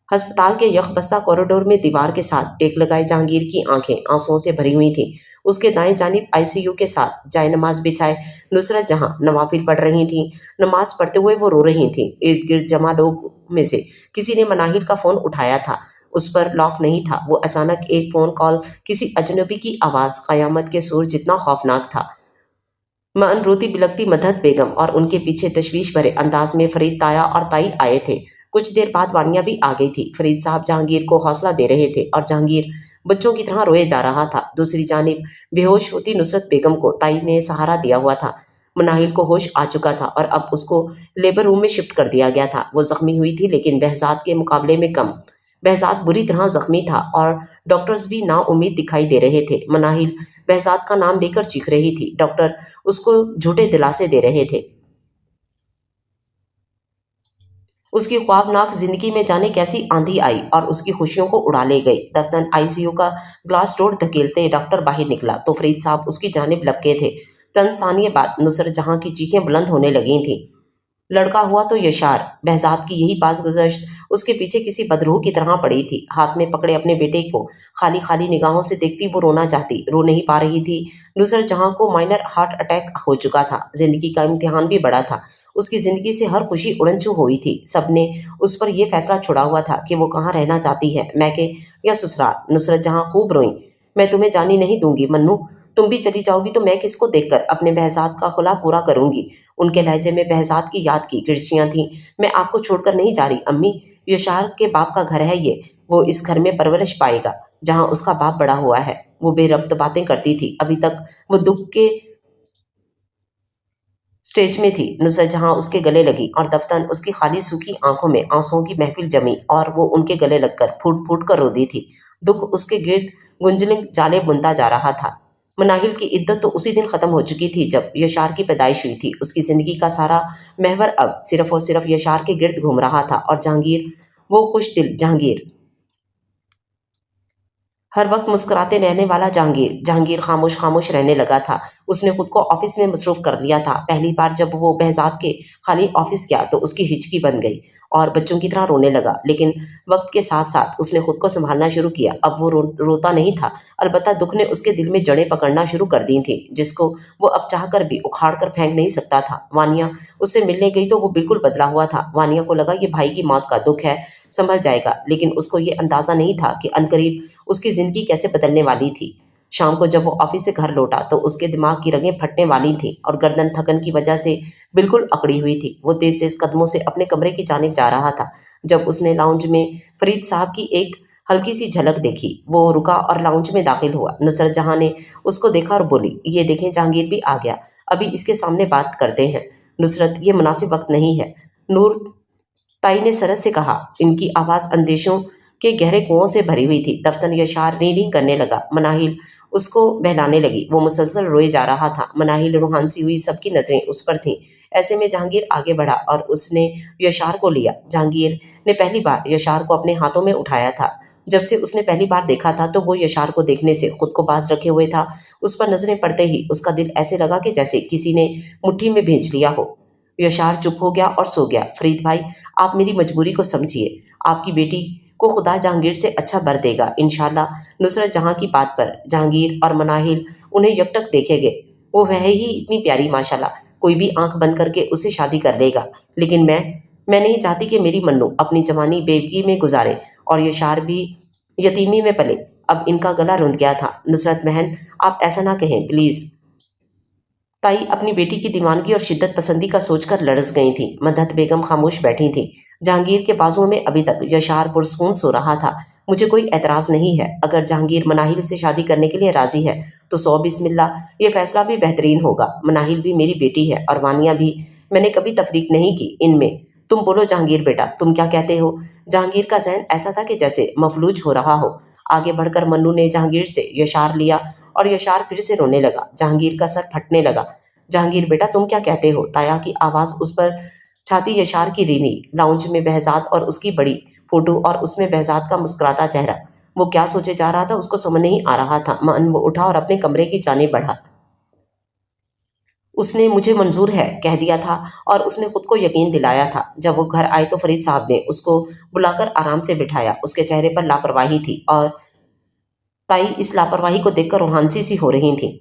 अस्पताल के यकबस्ता कॉरिडोर में दीवार के साथ टेक लगाए जहांगीर की आंखें आंसुओं से भरी हुई थीं। उसके दाएं जानिब आईसीयू के साथ जाए नमाज बिछाए नुसरत जहां नवाफिल पढ़ रही थीं। नमाज पढ़ते हुए वो रो रही थीं। इर्द गिर्द जमा लोग में से किसी ने मनाहिल का फ़ोन उठाया था। उस पर लॉक नहीं था। वो अचानक एक फ़ोन कॉल, किसी अजनबी की आवाज़, क़यामत के सूर जितना खौफनाक था। मन रोती बिलखती मदहत बेगम और उनके पीछे तशवीश भरे अंदाज में फरीद ताया और ताई आए थे। कुछ देर बाद वानिया भी आ गई थी। फरीद साहब जहांगीर को हौसला दे रहे थे, और जहांगीर बच्चों की तरह रोए जा रहा था। दूसरी जानिब बेहोश होती नुसरत बेगम को ताई ने सहारा दिया हुआ था। मनाहिल को होश आ चुका था, और अब उसको लेबर रूम में शिफ्ट कर दिया गया था। वो जख्मी हुई थी, लेकिन बहजाद के मुकाबले में कम। बहजाद बुरी तरह जख्मी था, और डॉक्टर्स भी नाउम्मीद दिखाई दे रहे थे। मनाहिल बहजाद का नाम लेकर चीख रही थी। डॉक्टर उसको झूठे दिलासे दे रहे थे। उसकी ख्वाबनाक जिंदगी में जाने कैसी आंधी आई और उसकी खुशियों को उड़ा ले गई। दफ्तन आईसीयू का ग्लास डोर धकेलते डॉक्टर बाहर निकला तो फरीद साहब उसकी जानिब लपके थे। चंद सानिये बाद नुसरत जहां की चीखें बुलंद होने लगी थीं। लड़का हुआ तो यशार। बहजाद की यही बाज़गुज़श्त उसके पीछे किसी बदरूह की तरह पड़ी थी। हाथ में पकड़े अपने बेटे को खाली खाली निगाहों से देखती वो रोना चाहती, रो नहीं पा रही थी। नुसरत जहां को माइनर हार्ट अटैक हो चुका था। जिंदगी का इम्तिहान भी बड़ा था। उसकी जिंदगी से हर खुशी उड़नछू हुई थी। सबने उस पर यह फैसला छोड़ा हुआ था कि वो कहाँ रहना चाहती है, मैके या ससुराल। नुसरत जहां खूब रोई, मैं तुम्हें जानी नहीं दूंगी मन्नू, तुम भी चली जाओगी तो मैं किसको देखकर अपने बहजाद का खुला पूरा करूंगी। ان کے لہجے میں بہزاد کی یاد کی گرچیاں تھیں۔ میں آپ کو چھوڑ کر نہیں جا رہی امی، یشار کے باپ کا گھر ہے یہ، وہ اس گھر میں پرورش پائے گا جہاں اس کا باپ بڑا ہوا ہے۔ وہ بے ربط باتیں کرتی تھی، ابھی تک وہ دکھ کے سٹیج میں تھی۔ نصرت جہاں اس کے گلے لگی اور دفتن اس کی خالی سوکھی آنکھوں میں آنسوؤں کی محفل جمی اور وہ ان کے گلے لگ کر پھوٹ پھوٹ کر رو دی تھی۔ دکھ اس کے گرد گنجلنگ جالے بنتا جا رہا تھا۔ مناہل کی عدت تو اسی دن ختم ہو چکی تھی جب یشار کی پیدائش ہوئی تھی۔ اس کی زندگی کا سارا محور اب صرف اور صرف یشار کے گرد گھوم رہا تھا، اور جہانگیر، وہ خوش دل جہانگیر، ہر وقت مسکراتے رہنے والا جہانگیر خاموش خاموش رہنے لگا تھا۔ اس نے خود کو آفس میں مصروف کر لیا تھا۔ پہلی بار جب وہ بہزاد کے خالی آفس گیا تو اس کی ہچکی بن گئی اور بچوں کی طرح رونے لگا، لیکن وقت کے ساتھ ساتھ اس نے خود کو سنبھالنا شروع کیا۔ اب وہ روتا نہیں تھا، البتہ دکھ نے اس کے دل میں جڑیں پکڑنا شروع کر دی تھیں، جس کو وہ اب چاہ کر بھی اکھاڑ کر پھینک نہیں سکتا تھا۔ وانیا اس سے ملنے گئی تو وہ بالکل بدلا ہوا تھا۔ وانیا کو لگا یہ بھائی کی موت کا دکھ ہے، سنبھل جائے گا، لیکن اس کو یہ اندازہ نہیں تھا کہ عنقریب اس کی زندگی کیسے بدلنے والی تھی۔ شام کو جب وہ آفس سے گھر لوٹا تو اس کے دماغ کی رگیں پھٹنے والی تھیں اور گردن تھکن کی وجہ سے بالکل اکڑی ہوئی تھی۔ وہ تیز تیز قدموں سے اپنے کمرے کی جانب جا رہا تھا جب اس نے لاؤنج میں فرید صاحب کی ایک ہلکی سی جھلک دیکھی۔ وہ رکا اور لاؤنج میں داخل ہوا۔ نصرت جہاں نے اس کو دیکھا اور بولی، یہ دیکھیں جہانگیر بھی آ گیا، ابھی اس کے سامنے بات کرتے ہیں۔ نصرت، یہ مناسب وقت نہیں ہے، نور تائی نے سرت سے کہا۔ ان کی آواز اندیشوں کے گہرے کنویں سے بھری ہوئی تھی۔ دفتن یشار ری ری کرنے لگا۔ مناہل اس کو بہلانے لگی۔ وہ مسلسل روئے جا رہا تھا۔ مناہل روحان سی ہوئی، سب کی نظریں اس پر تھیں۔ ایسے میں جہانگیر آگے بڑھا اور اس نے یشار کو لیا۔ جہانگیر نے پہلی بار یشار کو اپنے ہاتھوں میں اٹھایا تھا۔ جب سے اس نے پہلی بار دیکھا تھا تو وہ یشار کو دیکھنے سے خود کو باز رکھے ہوئے تھا۔ اس پر نظریں پڑتے ہی اس کا دل ایسے لگا کہ جیسے کسی نے مٹھی میں بھینچ لیا ہو۔ یشار چپ ہو گیا اور سو گیا۔ فرید بھائی، آپ میری مجبوری کو سمجھیے، آپ کی بیٹی کو خدا جہانگیر سے اچھا بر دے گا انشاءاللہ۔ نصرت جہاں کی بات پر جہانگیر اور مناہل انہیں یکٹک دیکھے گئے۔ وہ ہے ہی اتنی پیاری ماشاءاللہ، کوئی بھی آنکھ بند کر کے اسے شادی کر لے گا، لیکن میں نہیں چاہتی کہ میری منو اپنی جوانی بیوگی میں گزارے اور یشار بھی یتیمی میں پلے۔ اب ان کا گلا رند گیا تھا۔ نصرت بہن، آپ ایسا نہ کہیں پلیز۔ تائی اپنی بیٹی کی دیوانگی اور شدت پسندی کا سوچ کر لرز گئی تھیں۔ مدحت بیگم خاموش بیٹھی تھیں۔ جہانگیر کے بازوؤں میں ابھی تک یشار پرسکون سو رہا تھا۔ مجھے کوئی اعتراض نہیں ہے، اگر جہانگیر مناہل سے شادی کرنے کے لیے راضی ہے تو سو بسم اللہ، یہ فیصلہ بھی بہترین ہوگا۔ مناہل بھی میری بیٹی ہے اور وانیہ بھی، میں نے کبھی تفریق نہیں کی ان میں۔ تم بولو جہانگیر بیٹا، تم کیا کہتے ہو؟ جہانگیر کا ذہن ایسا تھا کہ جیسے مفلوج ہو رہا ہو۔ آگے بڑھ کر منو نے جہانگیر سے یشار لیا اور یشار پھر سے رونے لگا۔ جہانگیر کا سر پھٹنے لگا۔ جہانگیر بیٹا تم کیا کہتے ہو؟ تایا کی آواز اس پر چھاتی یشار کی رینی۔ لاؤنج میں بہزاد اور اس کی بڑی فوٹو اور اس میں بہزاد کا مسکراتا چہرہ۔ وہ کیا سوچے جا رہا تھا اس کو سمجھ نہیں آ رہا تھا۔ وہ اٹھا اور اپنے کمرے کی جانب بڑھا۔ اس نے مجھے منظور ہے کہہ دیا تھا اور اس نے خود کو یقین دلایا تھا۔ جب وہ گھر آئے تو فرید صاحب نے اس کو بلا کر آرام سے بٹھایا۔ اس کے چہرے پر لاپرواہی تھی اور تائی اس لاپرواہی کو دیکھ کر روحانسی سی ہو رہی تھیں۔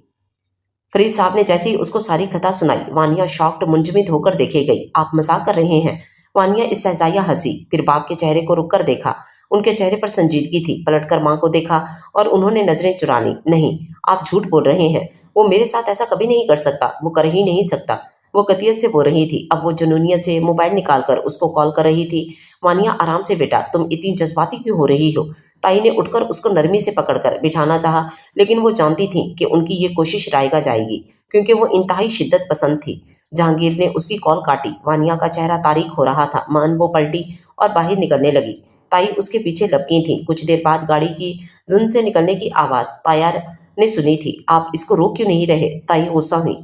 فرید صاحب نے جیسے ہی اس کو ساری کتھا سنائی، وانیہ شاکڈ منجمد ہو کر دیکھے گئی۔ آپ مذاق کر رہے ہیں؟ وانیہ استہزائیہ ہنسی، پھر باپ کے چہرے کو رک کر دیکھا۔ ان کے چہرے پر سنجیدگی تھی۔ پلٹ کر ماں کو دیکھا اور انہوں نے نظریں چرا لیں۔ نہیں، آپ جھوٹ بول رہے ہیں، وہ میرے ساتھ ایسا کبھی نہیں کر سکتا، وہ کر ہی نہیں سکتا۔ وہ قطعیت سے بول رہی تھی۔ اب وہ جنونیت سے موبائل نکال کر اس کو کال کر رہی تھی۔ وانیہ آرام سے بیٹا، تم اتنی جذباتی کیوں ہو رہی ہو؟ تائی نے اٹھ کر اس کو نرمی سے پکڑ کر بٹھانا چاہا، لیکن وہ جانتی تھیں کہ ان کی یہ کوشش رائگاں جائے گی، کیونکہ وہ انتہائی شدت پسند تھی۔ جہانگیر نے اس کی کال کاٹی۔ وانیہ کا چہرہ تاریک ہو رہا تھا۔ وہ پلٹی اور باہر نکلنے لگی۔ تائی اس کے پیچھے لپکی تھیں۔ کچھ دیر بعد گاڑی کی زن سے نکلنے کی آواز تایا نے سنی تھی۔ آپ اس کو روک کیوں نہیں رہے؟ تائی غصہ ہوئی۔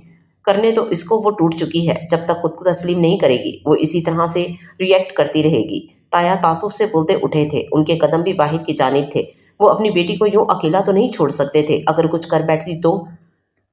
کرنے تو اس کو، وہ ٹوٹ چکی ہے، جب تک خود کو تسلیم نہیں کرے گی وہ اسی طرح سے ری ایکٹ کرتی رہے گی۔ تایا تعصب سے بولتے اٹھے تھے۔ ان کے قدم بھی باہر کی جانب تھے۔ وہ اپنی بیٹی کو یوں اکیلا تو نہیں چھوڑ سکتے تھے، اگر کچھ کر بیٹھتی تو۔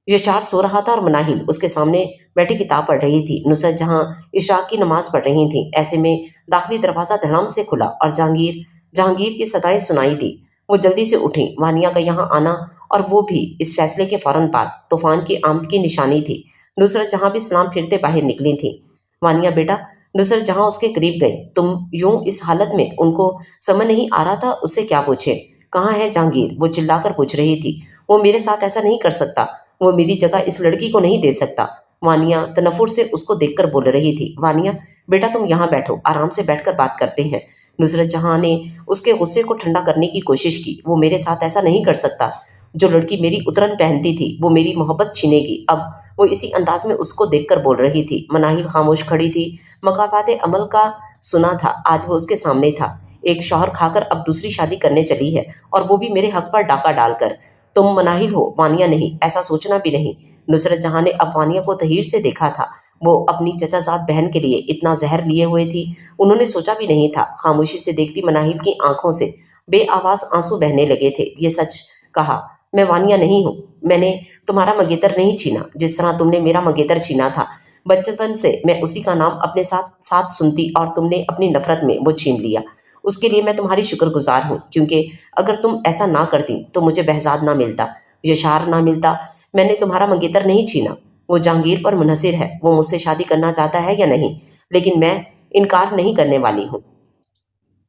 یشار سو رہا تھا اور مناہل اس کے سامنے بیٹھی کتاب پڑھ رہی تھی۔ نصرت جہاں اشراق کی نماز پڑھ رہی تھیں۔ ایسے میں داخلی دروازہ دھڑام سے کھلا اور جہانگیر کی صدائیں سنائی دی۔ وہ جلدی سے اٹھیں۔ وانیہ کا یہاں آنا اور وہ بھی اس فیصلے کے فوراً بعد طوفان کی آمد کی نشانی تھی۔ نصرت جہاں بھی سلام پھرتے باہر نکلی تھیں۔ وانیہ بیٹا، نصرت جہاں اس کے قریب گئی، تم یوں اس حالت میں، ان کو سمجھ نہیں آ رہا تھا اس سے کیا پوچھے۔ کہاں ہے جہانگیر؟ وہ چلا کر پوچھ رہی تھی۔ وہ میرے ساتھ ایسا نہیں کر سکتا، وہ میری جگہ اس لڑکی کو نہیں دے سکتا۔ वानिया तनफुर से उसको देखकर बोल रही थी। वानिया, बेटा तुम यहाँ बैठो, आराम से बैठकर बात करते हैं। नुसरत जहाँ ने उसके गुस्से को ठंडा करने की कोशिश की। वो मेरे साथ ऐसा नहीं कर सकता। जो लड़की मेरी उतरन पहनती थी वो मेरी मोहब्बत छीनेगी। अब वो इसी अंदाज में उसको देखकर बोल रही थी। मनाहिल खामोश खड़ी थी। मकाफात अमल का सुना था, आज वो उसके सामने था। एक शौहर खाकर अब दूसरी शादी करने चली है, और वो भी मेरे हक पर डाका डालकर। तुम मनाहिल हो, वानिया नहीं, ऐसा सोचना भी नहीं। नुसरत जहाँ ने अब वानिया को तहीर से देखा था। वो अपनी चचाजाद बहन के लिए इतना जहर लिए हुए थी, उन्होंने सोचा भी नहीं था। खामोशी से देखती मनाहिल की आंखों से बेआवाज आंसू बहने लगे थे। ये सच कहा, मैं वानिया नहीं हूँ। मैंने तुम्हारा मंगेतर नहीं छीना, जिस तरह तुमने मेरा मंगेतर छीना था। बचपन से मैं उसी का नाम अपने साथ साथ सुनती, और तुमने अपनी नफरत में वो छीन लिया। उसके लिए मैं तुम्हारी शुक्रगुजार हूँ, क्योंकि अगर तुम ऐसा ना करती तो मुझे बहजाद ना मिलता, यशार ना मिलता। मैंने तुम्हारा मंगेतर नहीं छीना। वो जहांगीर पर मुनहसिर है। वो मुझसे शादी करना चाहता है या नहीं, लेकिन मैं इनकार नहीं करने वाली हूँ।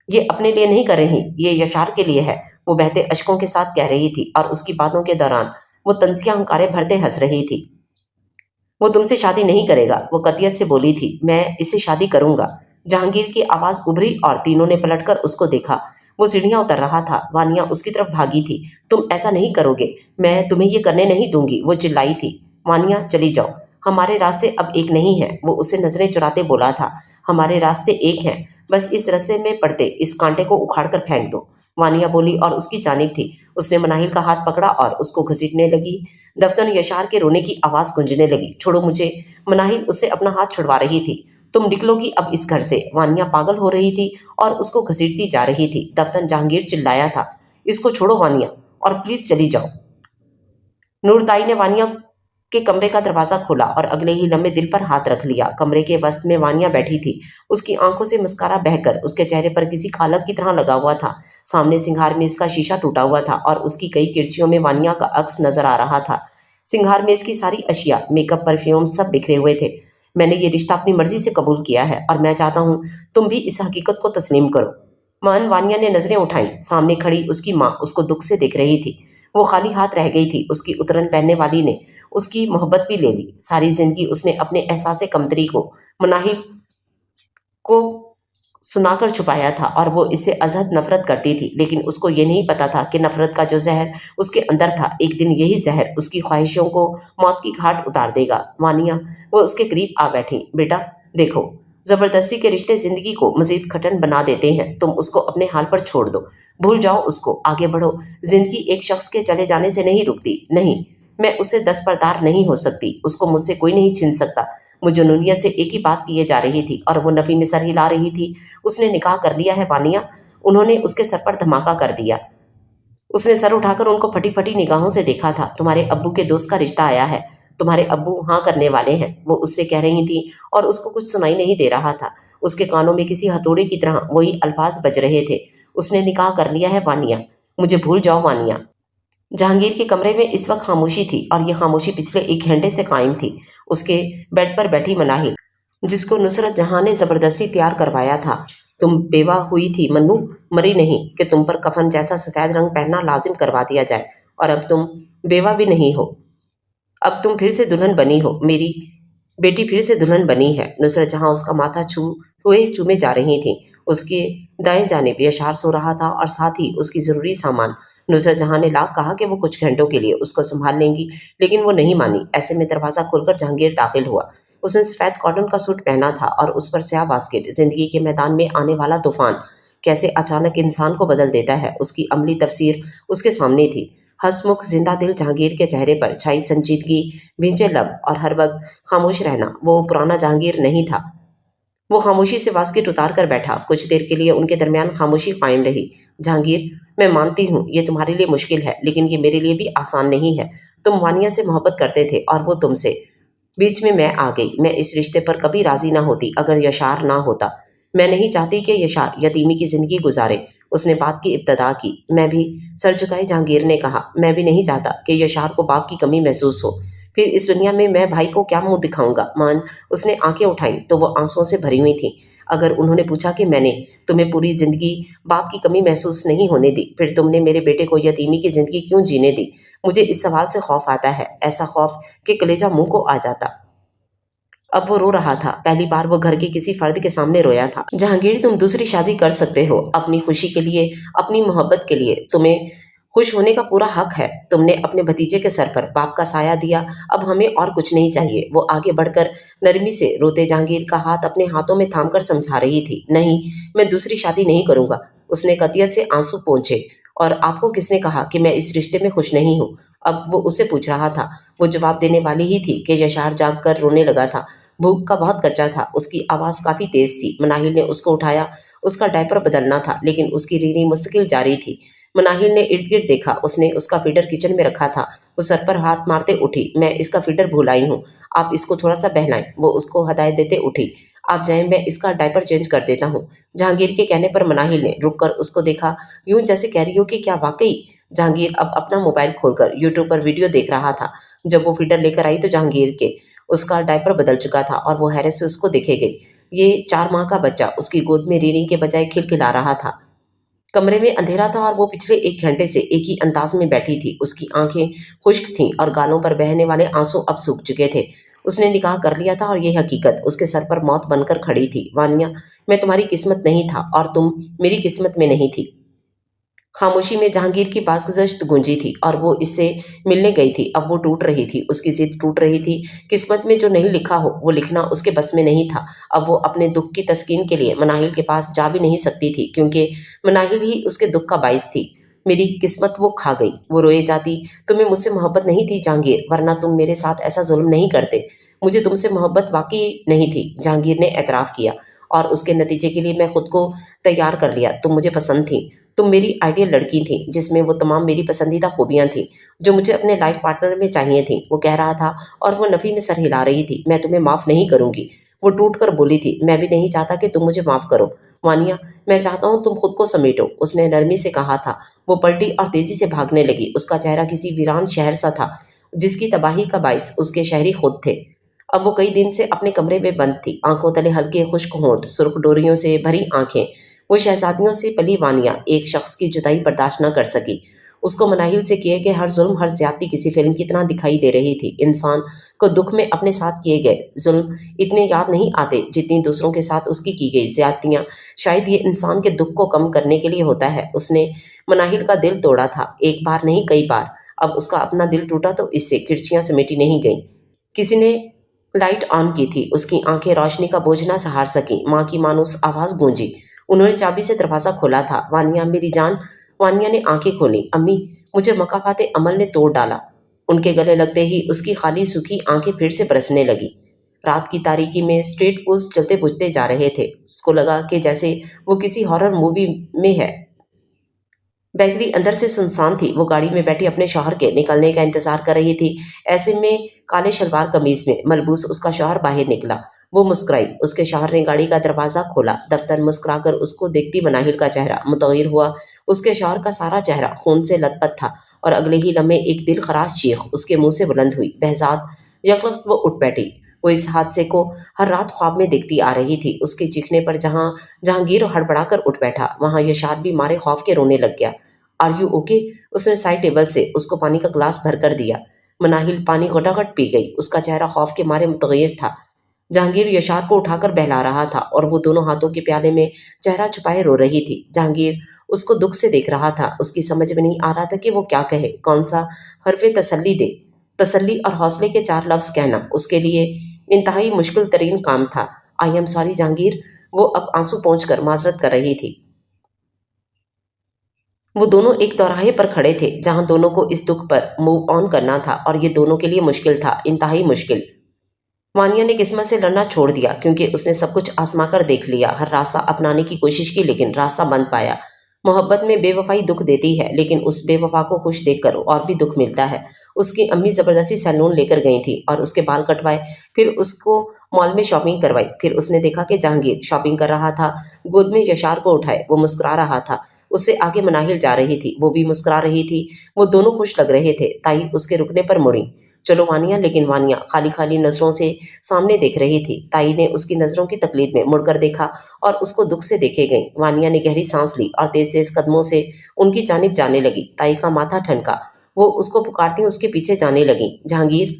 ये अपने लिए नहीं कर रही, ये यशार के लिए है। वो बहते अश्कों के साथ कह रही थी, और उसकी बातों के दौरान वो तंसियां हंकारे भरते हंस रही थी। वो तुमसे शादी नहीं करेगा, वो कतियत से बोली थी। मैं इससे शादी करूंगा। जहांगीर की आवाज उभरी और तीनों ने पलटकर उसको देखा। वो सीढ़ियां उतर रहा था। वानिया उसकी तरफ भागी थी। तुम ऐसा नहीं करोगे, मैं तुम्हें ये करने नहीं दूंगी, वो चिल्लाई थी। वानिया, चली जाओ, हमारे रास्ते अब एक नहीं है, वो उससे नजरें चुराते बोला था। हमारे रास्ते एक हैं, बस इस रास्ते में पड़ते इस कांटे को उखाड़ कर फेंक दो। वानिया बोली और उसकी जानिब थी। उसने मनाहिल का हाथ पकड़ा और उसको घसीटने लगी। दफ्तन यशार के रोने की आवाज गूंजने लगी। छोड़ो मुझे। मनाहिल उससे अपना हाथ छुड़वा रही थी। तुम निकलोगी अब इस घर से। वानिया पागल हो रही थी और उसको घसीटती जा रही थी। दफ्तन जहांगीर चिल्लाया था, इसको छोड़ो वानिया, और प्लीज चली जाओ। नूरताई ने वानिया के कमरे का दरवाजा खोला और अगले ही लम्हे दिल पर हाथ रख लिया। कमरे के वस्त में वानिया बैठी थी। उसकी आंखों से मस्कारा बहकर उसके चेहरे पर किसी खालक की तरह लगा हुआ था। सामने सिंगार मेज का शीशा टूटा हुआ था और उसकी कई किरचियों में वानिया का अक्स नजर आ रहा था। सिंगार मेज की सारी अशिया, मेकअप, परफ्यूम सब बिखरे हुए थे। मैंने ये रिश्ता अपनी मर्जी से कबूल किया है, और मैं चाहता हूँ तुम भी इस हकीकत को तस्लीम करो। मान वानिया ने नजरें उठाई। सामने खड़ी उसकी माँ उसको दुख से देख रही थी। वो खाली हाथ रह गई थी। उसकी उतरन पहनने वाली ने उसकी मोहब्बत भी ले ली। सारी जिंदगी उसने अपने एहसास कमतरी को मनाहिल को सुनाकर छुपाया था, और वो इससे अजहद नफरत करती थी। लेकिन उसको ये नहीं पता था कि नफरत का जो जहर उसके अंदर था, एक दिन यही जहर उसकी ख्वाहिशों को मौत की घाट उतार देगा। वानिया, वो उसके करीब आ बैठी। बेटा देखो, जबरदस्ती के रिश्ते जिंदगी को मजीद कठिन बना देते हैं। तुम उसको अपने हाल पर छोड़ दो, भूल जाओ उसको, आगे बढ़ो। जिंदगी एक शख्स के चले जाने से नहीं रुकती। नहीं, मैं उससे दस्तबरदार नहीं हो सकती। उसको मुझसे कोई नहीं छीन सकता। वो जुनूनियत से एक ही बात किए जा रही थी, और वो नफ़ी में सर हिला रही थी। उसने निकाह कर लिया है वानिया। उन्होंने उसके सर पर धमाका कर दिया। उसने सर उठाकर उनको फटी फटी निगाहों से देखा था। तुम्हारे अब्बू के दोस्त का रिश्ता आया है, तुम्हारे अब्बू हाँ करने वाले हैं, वो उससे कह रही थी, और उसको कुछ सुनाई नहीं दे रहा था। उसके कानों में किसी हथौड़े की तरह वही अल्फाज बज रहे थे। उसने निकाह कर लिया है वानिया, मुझे भूल जाओ वानिया। जहांगीर के कमरे में इस वक्त खामोशी थी, और ये खामोशी पिछले 1 घंटे से कायम थी। उसके बेड पर बैठी मनाहिल, जिसको नुसरत जहां ने जबरदस्ती तैयार करवाया था। तुम बेवा हुई थी मन्नू, मरी नहीं कि तुम पर कफन जैसा सफेद रंग पहनना लाजिम करवा दिया जाए। और अब तुम बेवा भी नहीं हो, अब तुम फिर से दुल्हन बनी हो। मेरी बेटी फिर से दुल्हन बनी है। नुसरत जहां उसका माथा हुए चूमे जा रही थी। उसके दाएं जानिब यशार सो रहा था, और साथ ही उसकी ज़रूरी सामान। नुसरत जहां ने लाख कहा कि वो कुछ घंटों के लिए उसको संभाल लेंगी, लेकिन वो नहीं मानी। ऐसे में दरवाज़ा खोलकर जहांगीर दाखिल हुआ। उसने सफ़ेद कॉटन का सूट पहना था, और उस पर स्याह बास्केट। जिंदगी के मैदान में आने वाला तूफान कैसे अचानक इंसान को बदल देता है, उसकी अमली तफसीर उसके सामने थी। हंसमुख जिंदा दिल जहांगीर के चेहरे पर छाई संजीदगी, भींचे लब, और हर वक्त खामोश रहना। वो पुराना जहांगीर नहीं था। वो खामोशी से बास्केट उतार कर बैठा। कुछ देर के लिए उनके दरमियान खामोशी कायम रही। जहांगीर, मैं मानती हूँ ये तुम्हारे लिए मुश्किल है, लेकिन ये मेरे लिए भी आसान नहीं है। तुम वानिया से मोहब्बत करते थे, और वो तुमसे। बीच में मैं आ गई। मैं इस रिश्ते पर कभी राजी ना होती अगर यशार ना होता। मैं नहीं चाहती कि यशार यतीमी की जिंदगी गुजारे। उसने बात की इब्तदा की। मैं भी। सर झुकाए जहांगीर ने कहा, मैं भी नहीं चाहता कि यशार को बाप की कमी महसूस हो। फिर इस दुनिया में मैं भाई को क्या मुंह दिखाऊंगा। मान, उसने आंखें उठाई तो वो आंसुओं से भरी हुई थी। अगर उन्होंने पूछा कि मैंने तुम्हें पूरी जिंदगी बाप की कमी महसूस नहीं होने दी, फिर तुमने मेरे बेटे को यतीमी की जिंदगी क्यों जीने दी? मुझे इस सवाल से खौफ आता है, ऐसा खौफ कि कलेजा मुंह को आ जाता। अब वो रो रहा था। पहली बार वो घर के किसी फर्द के सामने रोया था। जहांगीर, तुम दूसरी शादी कर सकते हो, अपनी खुशी के लिए, अपनी मोहब्बत के लिए। तुम्हें खुश होने का पूरा हक है। तुमने अपने भतीजे के सर पर बाप का साया दिया, अब हमें और कुछ नहीं चाहिए। वो आगे बढ़कर नरमी से रोते जहांगीर का हाथ अपने हाथों में थामकर समझा रही थी। नहीं, मैं दूसरी शादी नहीं करूंगा। उसने कतियत से आंसू पोंछे। और आपको किसने कहा कि मैं इस रिश्ते में खुश नहीं हूँ? अब वो उससे पूछ रहा था। वो जवाब देने वाली ही थी कि यशार जाग कर रोने लगा था। भूख का बहुत कच्चा था। उसकी आवाज़ काफ़ी तेज थी। मनाहिल ने उसको उठाया। उसका डायपर बदलना था, लेकिन उसकी रीनी मुस्तकिल जारी थी। मनाहिल ने इर्द गिर्द देखा। उसने उसका फीडर किचन में रखा था। वो सर पर हाथ मारते उठी। मैं इसका फीडर भूल आई हूँ, आप इसको थोड़ा सा बहलाएं। वो उसको हदायत देते उठी। आप जाएं, मैं इसका डायपर चेंज कर देता हूँ। जहांगीर के कहने पर मनाहिल ने रुक कर उसको देखा, यूं जैसे कह रही हो कि क्या वाकई? जहांगीर अब अपना मोबाइल खोलकर यूट्यूब पर वीडियो देख रहा था। जब वो फीडर लेकर आई तो जहांगीर के उसका डायपर बदल चुका था और वो हैरत से उसको देखे गई। ये 4 माह का बच्चा उसकी गोद में रीनी के बजाय खिलखिला रहा था। कमरे में अंधेरा था और वो पिछले 1 घंटे से एक ही अंदाज में बैठी थी। उसकी आंखें खुश्क थीं और गालों पर बहने वाले आंसू अब सूख चुके थे। उसने निकाह कर लिया था और ये हकीकत उसके सर पर मौत बनकर खड़ी थी। वानिया, मैं तुम्हारी किस्मत नहीं था और तुम मेरी किस्मत में नहीं थी। खामोशी में जहांगीर की बाज़गश्त गूंजी थी और वो इससे मिलने गई थी। अब वो टूट रही थी, उसकी जिद टूट रही थी। किस्मत में जो नहीं लिखा हो वो लिखना उसके बस में नहीं था। अब वो अपने दुख की तस्कीन के लिए मनाहिल के पास जा भी नहीं सकती थी, क्योंकि मनाहिल ही उसके दुख का बाइस थी। मेरी किस्मत वो खा गई। वो रोए जाती, तुम्हें मुझसे मोहब्बत नहीं थी जहांगीर, वरना तुम मेरे साथ ऐसा जुल्म नहीं करते। मुझे तुमसे मोहब्बत वाकई नहीं थी, जहांगीर ने एतराफ़ किया। और उसके नतीजे के लिए मैं खुद को तैयार कर लिया। तुम मुझे पसंद थी। तुम मेरी आइडियल लड़की थी, जिसमें वो तमाम मेरी पसंदीदा खूबियाँ थीं जो मुझे अपने लाइफ पार्टनर में चाहिए थीं। वो कह रहा था और वो नफ़ी में सर हिला रही थी। मैं तुम्हें माफ़ नहीं करूँगी। वो टूट कर बोली थी। मैं भी नहीं चाहता कि तुम मुझे माफ़ करो वानिया। मैं चाहता हूँ तुम खुद को समेटो, उसने नरमी से कहा था। वो पलटी और तेज़ी से भागने लगी। उसका चेहरा किसी वीरान शहर सा था, जिसकी तबाही का बाइस उसके शहरी खुद थे। अब वो कई दिन से अपने कमरे में बंद थी। आंखों तले हल्के खुश्क होंठ, सुर्ख डोरियों से भरी आंखें। वो शहजादियों से पली वानिया एक शख्स की जुदाई बर्दाश्त न कर सकी। उसको मनाहिल से किए गए हर जुल्म, हर ज्यादती किसी फिल्म की तरह दिखाई दे रही थी। इंसान को दुख में अपने साथ किए गए जुल्म इतने याद नहीं आते जितनी दूसरों के साथ उसकी की गई ज्यादतियाँ। शायद ये इंसान के दुख को कम करने के लिए होता है। उसने मनाहिल का दिल तोड़ा था, एक बार नहीं कई बार। अब उसका अपना दिल टूटा तो इससे किरचियाँ समेटी नहीं गईं। किसी ने लाइट ऑन की थी। उसकी आंखें रोशनी का बोझ ना सहार सकी। माँ की मानूस आवाज़ गूंजी। उन्होंने चाबी से दरवाज़ा खोला था। वानिया, मेरी जान। वानिया ने आंखें खोली। अम्मी, मुझे मकाफाते अमल ने तोड़ डाला। उनके गले लगते ही उसकी खाली सूखी आंखें फिर से बरसने लगी। रात की तारीकी में स्ट्रीट पोज चलते बुझते जा रहे थे। उसको लगा कि जैसे वो किसी हॉरर मूवी में है। बेकरी अंदर से सुनसान थी। वो गाड़ी में बैठी अपने शौहर के निकलने का इंतजार कर रही थी। ऐसे में काले शलवार कमीज में मलबूस उसका शौहर बाहर निकला। वो मुस्कुराई। उसके शौहर ने गाड़ी का दरवाज़ा खोला। दफ्तर मुस्कुराकर उसको देखती मनाहिल का चेहरा मुतगैर हुआ। उसके शौहर का सारा चेहरा खून से लथपथ था और अगले ही लम्हे एक दिल खराश चीख उसके मुंह से बुलंद हुई। बहजाद! यकवक्त वो उठ बैठी। वो इस हादसे को हर रात ख्वाब में देखती आ रही थी। उसके चीखने पर जहाँ जहांगीर हड़बड़ा कर उठ बैठा, वहाँ यशाद भी मारे खौफ के रोने लग गया। Are you okay? उसने साइड टेबल से उसको पानी का ग्लास भर कर दिया। मनाहिल पानी घटाघट पी गई। उसका चेहरा खौफ के मारे मुतगैर था। जहांगीर यशार को उठाकर बहला रहा था और वो दोनों हाथों के प्याले में चेहरा छुपाए रो रही थी। जहांगीर उसको दुख से देख रहा था। उसकी समझ में नहीं आ रहा था कि वो क्या कहे, कौन सा हर्फे तसल्ली दे। तसल्ली और हौसले के 4 लफ्ज़ कहना उसके लिए इंतहाई मुश्किल तरीन काम था। I am sorry Jahangir. वो अब आंसू पोंछ कर माजरत कर रही थी। वो दोनों एक चौराहे पर खड़े थे, जहां दोनों को इस दुख पर मूव ऑन करना था और ये दोनों के लिए मुश्किल था, इंतहाई मुश्किल। वानिया ने किस्मत से लड़ना छोड़ दिया, क्योंकि उसने सब कुछ आजमा कर देख लिया। हर रास्ता अपनाने की कोशिश की, लेकिन रास्ता बंद पाया। मोहब्बत में बेवफाई दुख देती है, लेकिन उस बेवफा को खुश देखकर और भी दुख मिलता है। उसकी अम्मी ज़बरदस्ती सैलून लेकर गई थी और उसके बाल कटवाए, फिर उसको मॉल में शॉपिंग करवाई। फिर उसने देखा कि जहांगीर शॉपिंग कर रहा था, गोद में यशार को उठाए वो मुस्कुरा रहा था। उससे आगे मनाहिल जा रही थी, वो भी मुस्कुरा रही थी। वो दोनों खुश लग रहे थे। ताई उसके रुकने पर मुड़ी। चलो वानिया। लेकिन वानिया खाली खाली नज़रों से सामने देख रही थी। ताई ने उसकी नज़रों की तकलीद में मुड़कर देखा और उसको दुख से देखे गई। वानिया ने गहरी सांस ली और तेज तेज कदमों से उनकी जानिब जाने लगी। ताई का माथा ठनका। वो उसको पुकारती उसके पीछे जाने लगी। जहांगीर!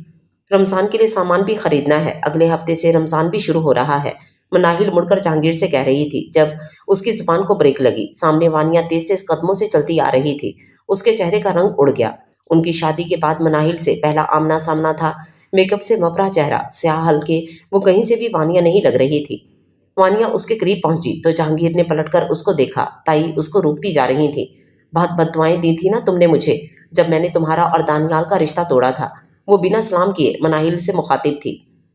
रमज़ान के लिए सामान भी खरीदना है, अगले हफ्ते से रमज़ान भी शुरू हो रहा है। मनाहिल मुड़कर जहांगीर से कह रही थी, जब उसकी जुबान को ब्रेक लगी। सामने वानिया तेज तेज कदमों से चलती आ रही थी। उसके चेहरे का रंग उड़ गया। उनकी शादी के बाद मनाहिल से पहला आमना सामना था। मेकअप से मपरा चेहरा, स्याह हल्के, वो कहीं से भी वानिया नहीं लग रही थी। वानिया उसके करीब पहुंची तो जहांगीर ने पलटकर उसको देखा। ताई उसको रोकती जा रही थी। बहुत बददुआएं दी थी ना तुमने मुझे, जब मैंने तुम्हारा और दानियाल का रिश्ता तोड़ा था। वो बिना सलाम किए मनाहिल से मुखातिब थी।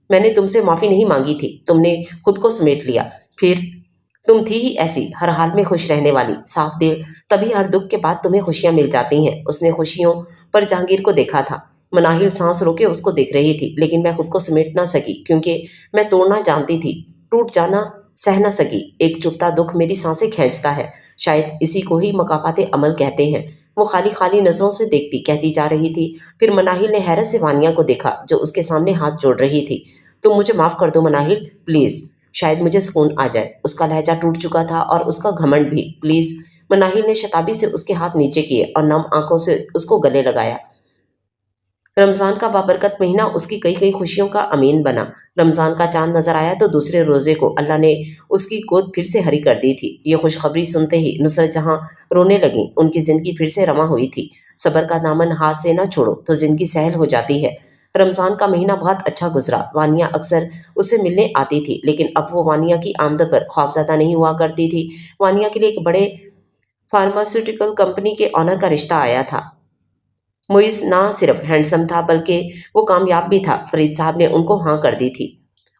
मैंने तुमसे माफ़ी नहीं मांगी थी, तुमने खुद को समेट लिया। फिर तुम थी ही ऐसी, हर हाल में खुश रहने वाली, साफ दिल। तभी हर दुख के बाद तुम्हें खुशियां मिल जाती हैं। उसने खुशियों पर जहांगीर को देखा था। मनाहिल सांस रोके उसको देख रही थी, लेकिन मैं खुद को समेट ना सकी, क्योंकि मैं तोड़ना जानती थी, टूट जाना सह ना सकी। एक चुपता दुख मेरी सांसें खींचता है, शायद इसी को ही मकाफाते अमल कहते हैं। वो खाली खाली नजरों से देखती कहती जा रही थी। फिर मनाहिल ने हैरत से वानिया को देखा, जो उसके सामने हाथ जोड़ रही थी। तुम मुझे माफ़ कर दो मनाहिल, प्लीज़, शायद मुझे सुकून आ जाए। उसका लहजा टूट चुका था और उसका घमंड भी। प्लीज़। मनाहिल ने शताबी से उसके हाथ नीचे किए और नम आंखों से उसको गले लगाया। रमज़ान का बाबरकत महीना उसकी कई कई खुशियों का अमीन बना। रमज़ान का चांद नजर आया तो दूसरे रोज़े को अल्लाह ने उसकी गोद फिर से हरी कर दी थी। ये खुशखबरी सुनते ही नुसरत जहाँ रोने लगी। उनकी ज़िंदगी फिर से रमा हुई थी। सब्र का दामन हाथ से न छोड़ो तो ज़िंदगी सहल हो जाती है। रमज़ान का महीना बहुत अच्छा गुजरा। वानिया अक्सर उससे मिलने आती थी, लेकिन अब वो वानिया की आमद पर खौफज़दा नहीं हुआ करती थी। वानिया के लिए एक बड़े फार्मास्यूटिकल कंपनी के ऑनर का रिश्ता आया था। मुइज़ ना सिर्फ हैंडसम था, बल्कि वो कामयाब भी था। फरीद साहब ने उनको हाँ कर दी थी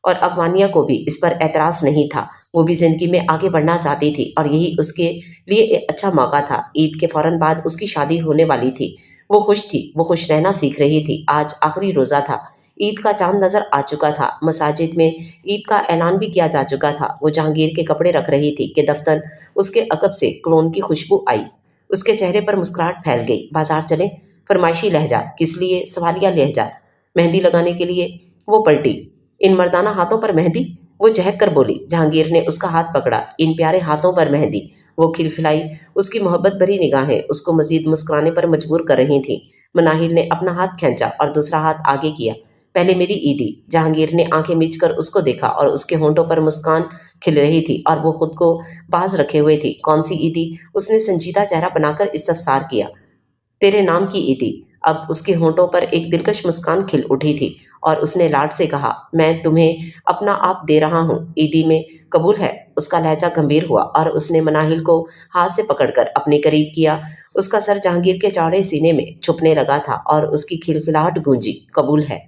और अब वानिया को भी इस पर एतराज़ नहीं था। वो भी ज़िंदगी में आगे बढ़ना चाहती थी और यही उसके लिए एक अच्छा मौका था। ईद के फ़ौरन बाद उसकी शादी होने वाली थी। वो खुश थी, वो खुश रहना सीख रही थी। आज आखिरी रोज़ा था। ईद का चांद नज़र आ चुका था। मसाजिद में ईद का ऐलान भी किया जा चुका था। वो जहांगीर के कपड़े रख रही थी कि दफ्तर उसके अकब से क्लोन की खुशबू आई। उसके चेहरे पर मुस्कुराहट फैल गई। बाजार चले? फरमाइशी लहजा। किस लिए? सवालिया लहजा। मेहंदी लगाने के लिए। वो पलटी। इन मर्दाना हाथों पर मेहंदी? वो चहक कर बोली। जहांगीर ने उसका हाथ पकड़ा। इन प्यारे हाथों पर मेहंदी। वो खिलखिलाई। उसकी मोहब्बत भरी निगाहें उसको मजीद मुस्कुराने पर मजबूर कर रही थीं। मनाहिल ने अपना हाथ खींचा और दूसरा हाथ आगे किया। पहले मेरी ईदी। जहांगीर ने आंखें मीच कर उसको देखा और उसके होंठों पर मुस्कान खिल रही थी और वो खुद को बाज रखे हुए थी। कौन सी ईदी? उसने संजीदा चेहरा बनाकर इस्तफसार किया। तेरे नाम की ईदी। अब उसके होंठों पर एक दिलकश मुस्कान खिल उठी थी और उसने लाड से कहा, मैं तुम्हें अपना आप दे रहा हूँ, ईदी में कबूल है? उसका लहजा गंभीर हुआ और उसने मनाहिल को हाथ से पकड़कर अपने करीब किया। उसका सर जहांगीर के चौड़े सीने में छुपने लगा था और उसकी खिलखिलाहट गूंजी, कबूल है।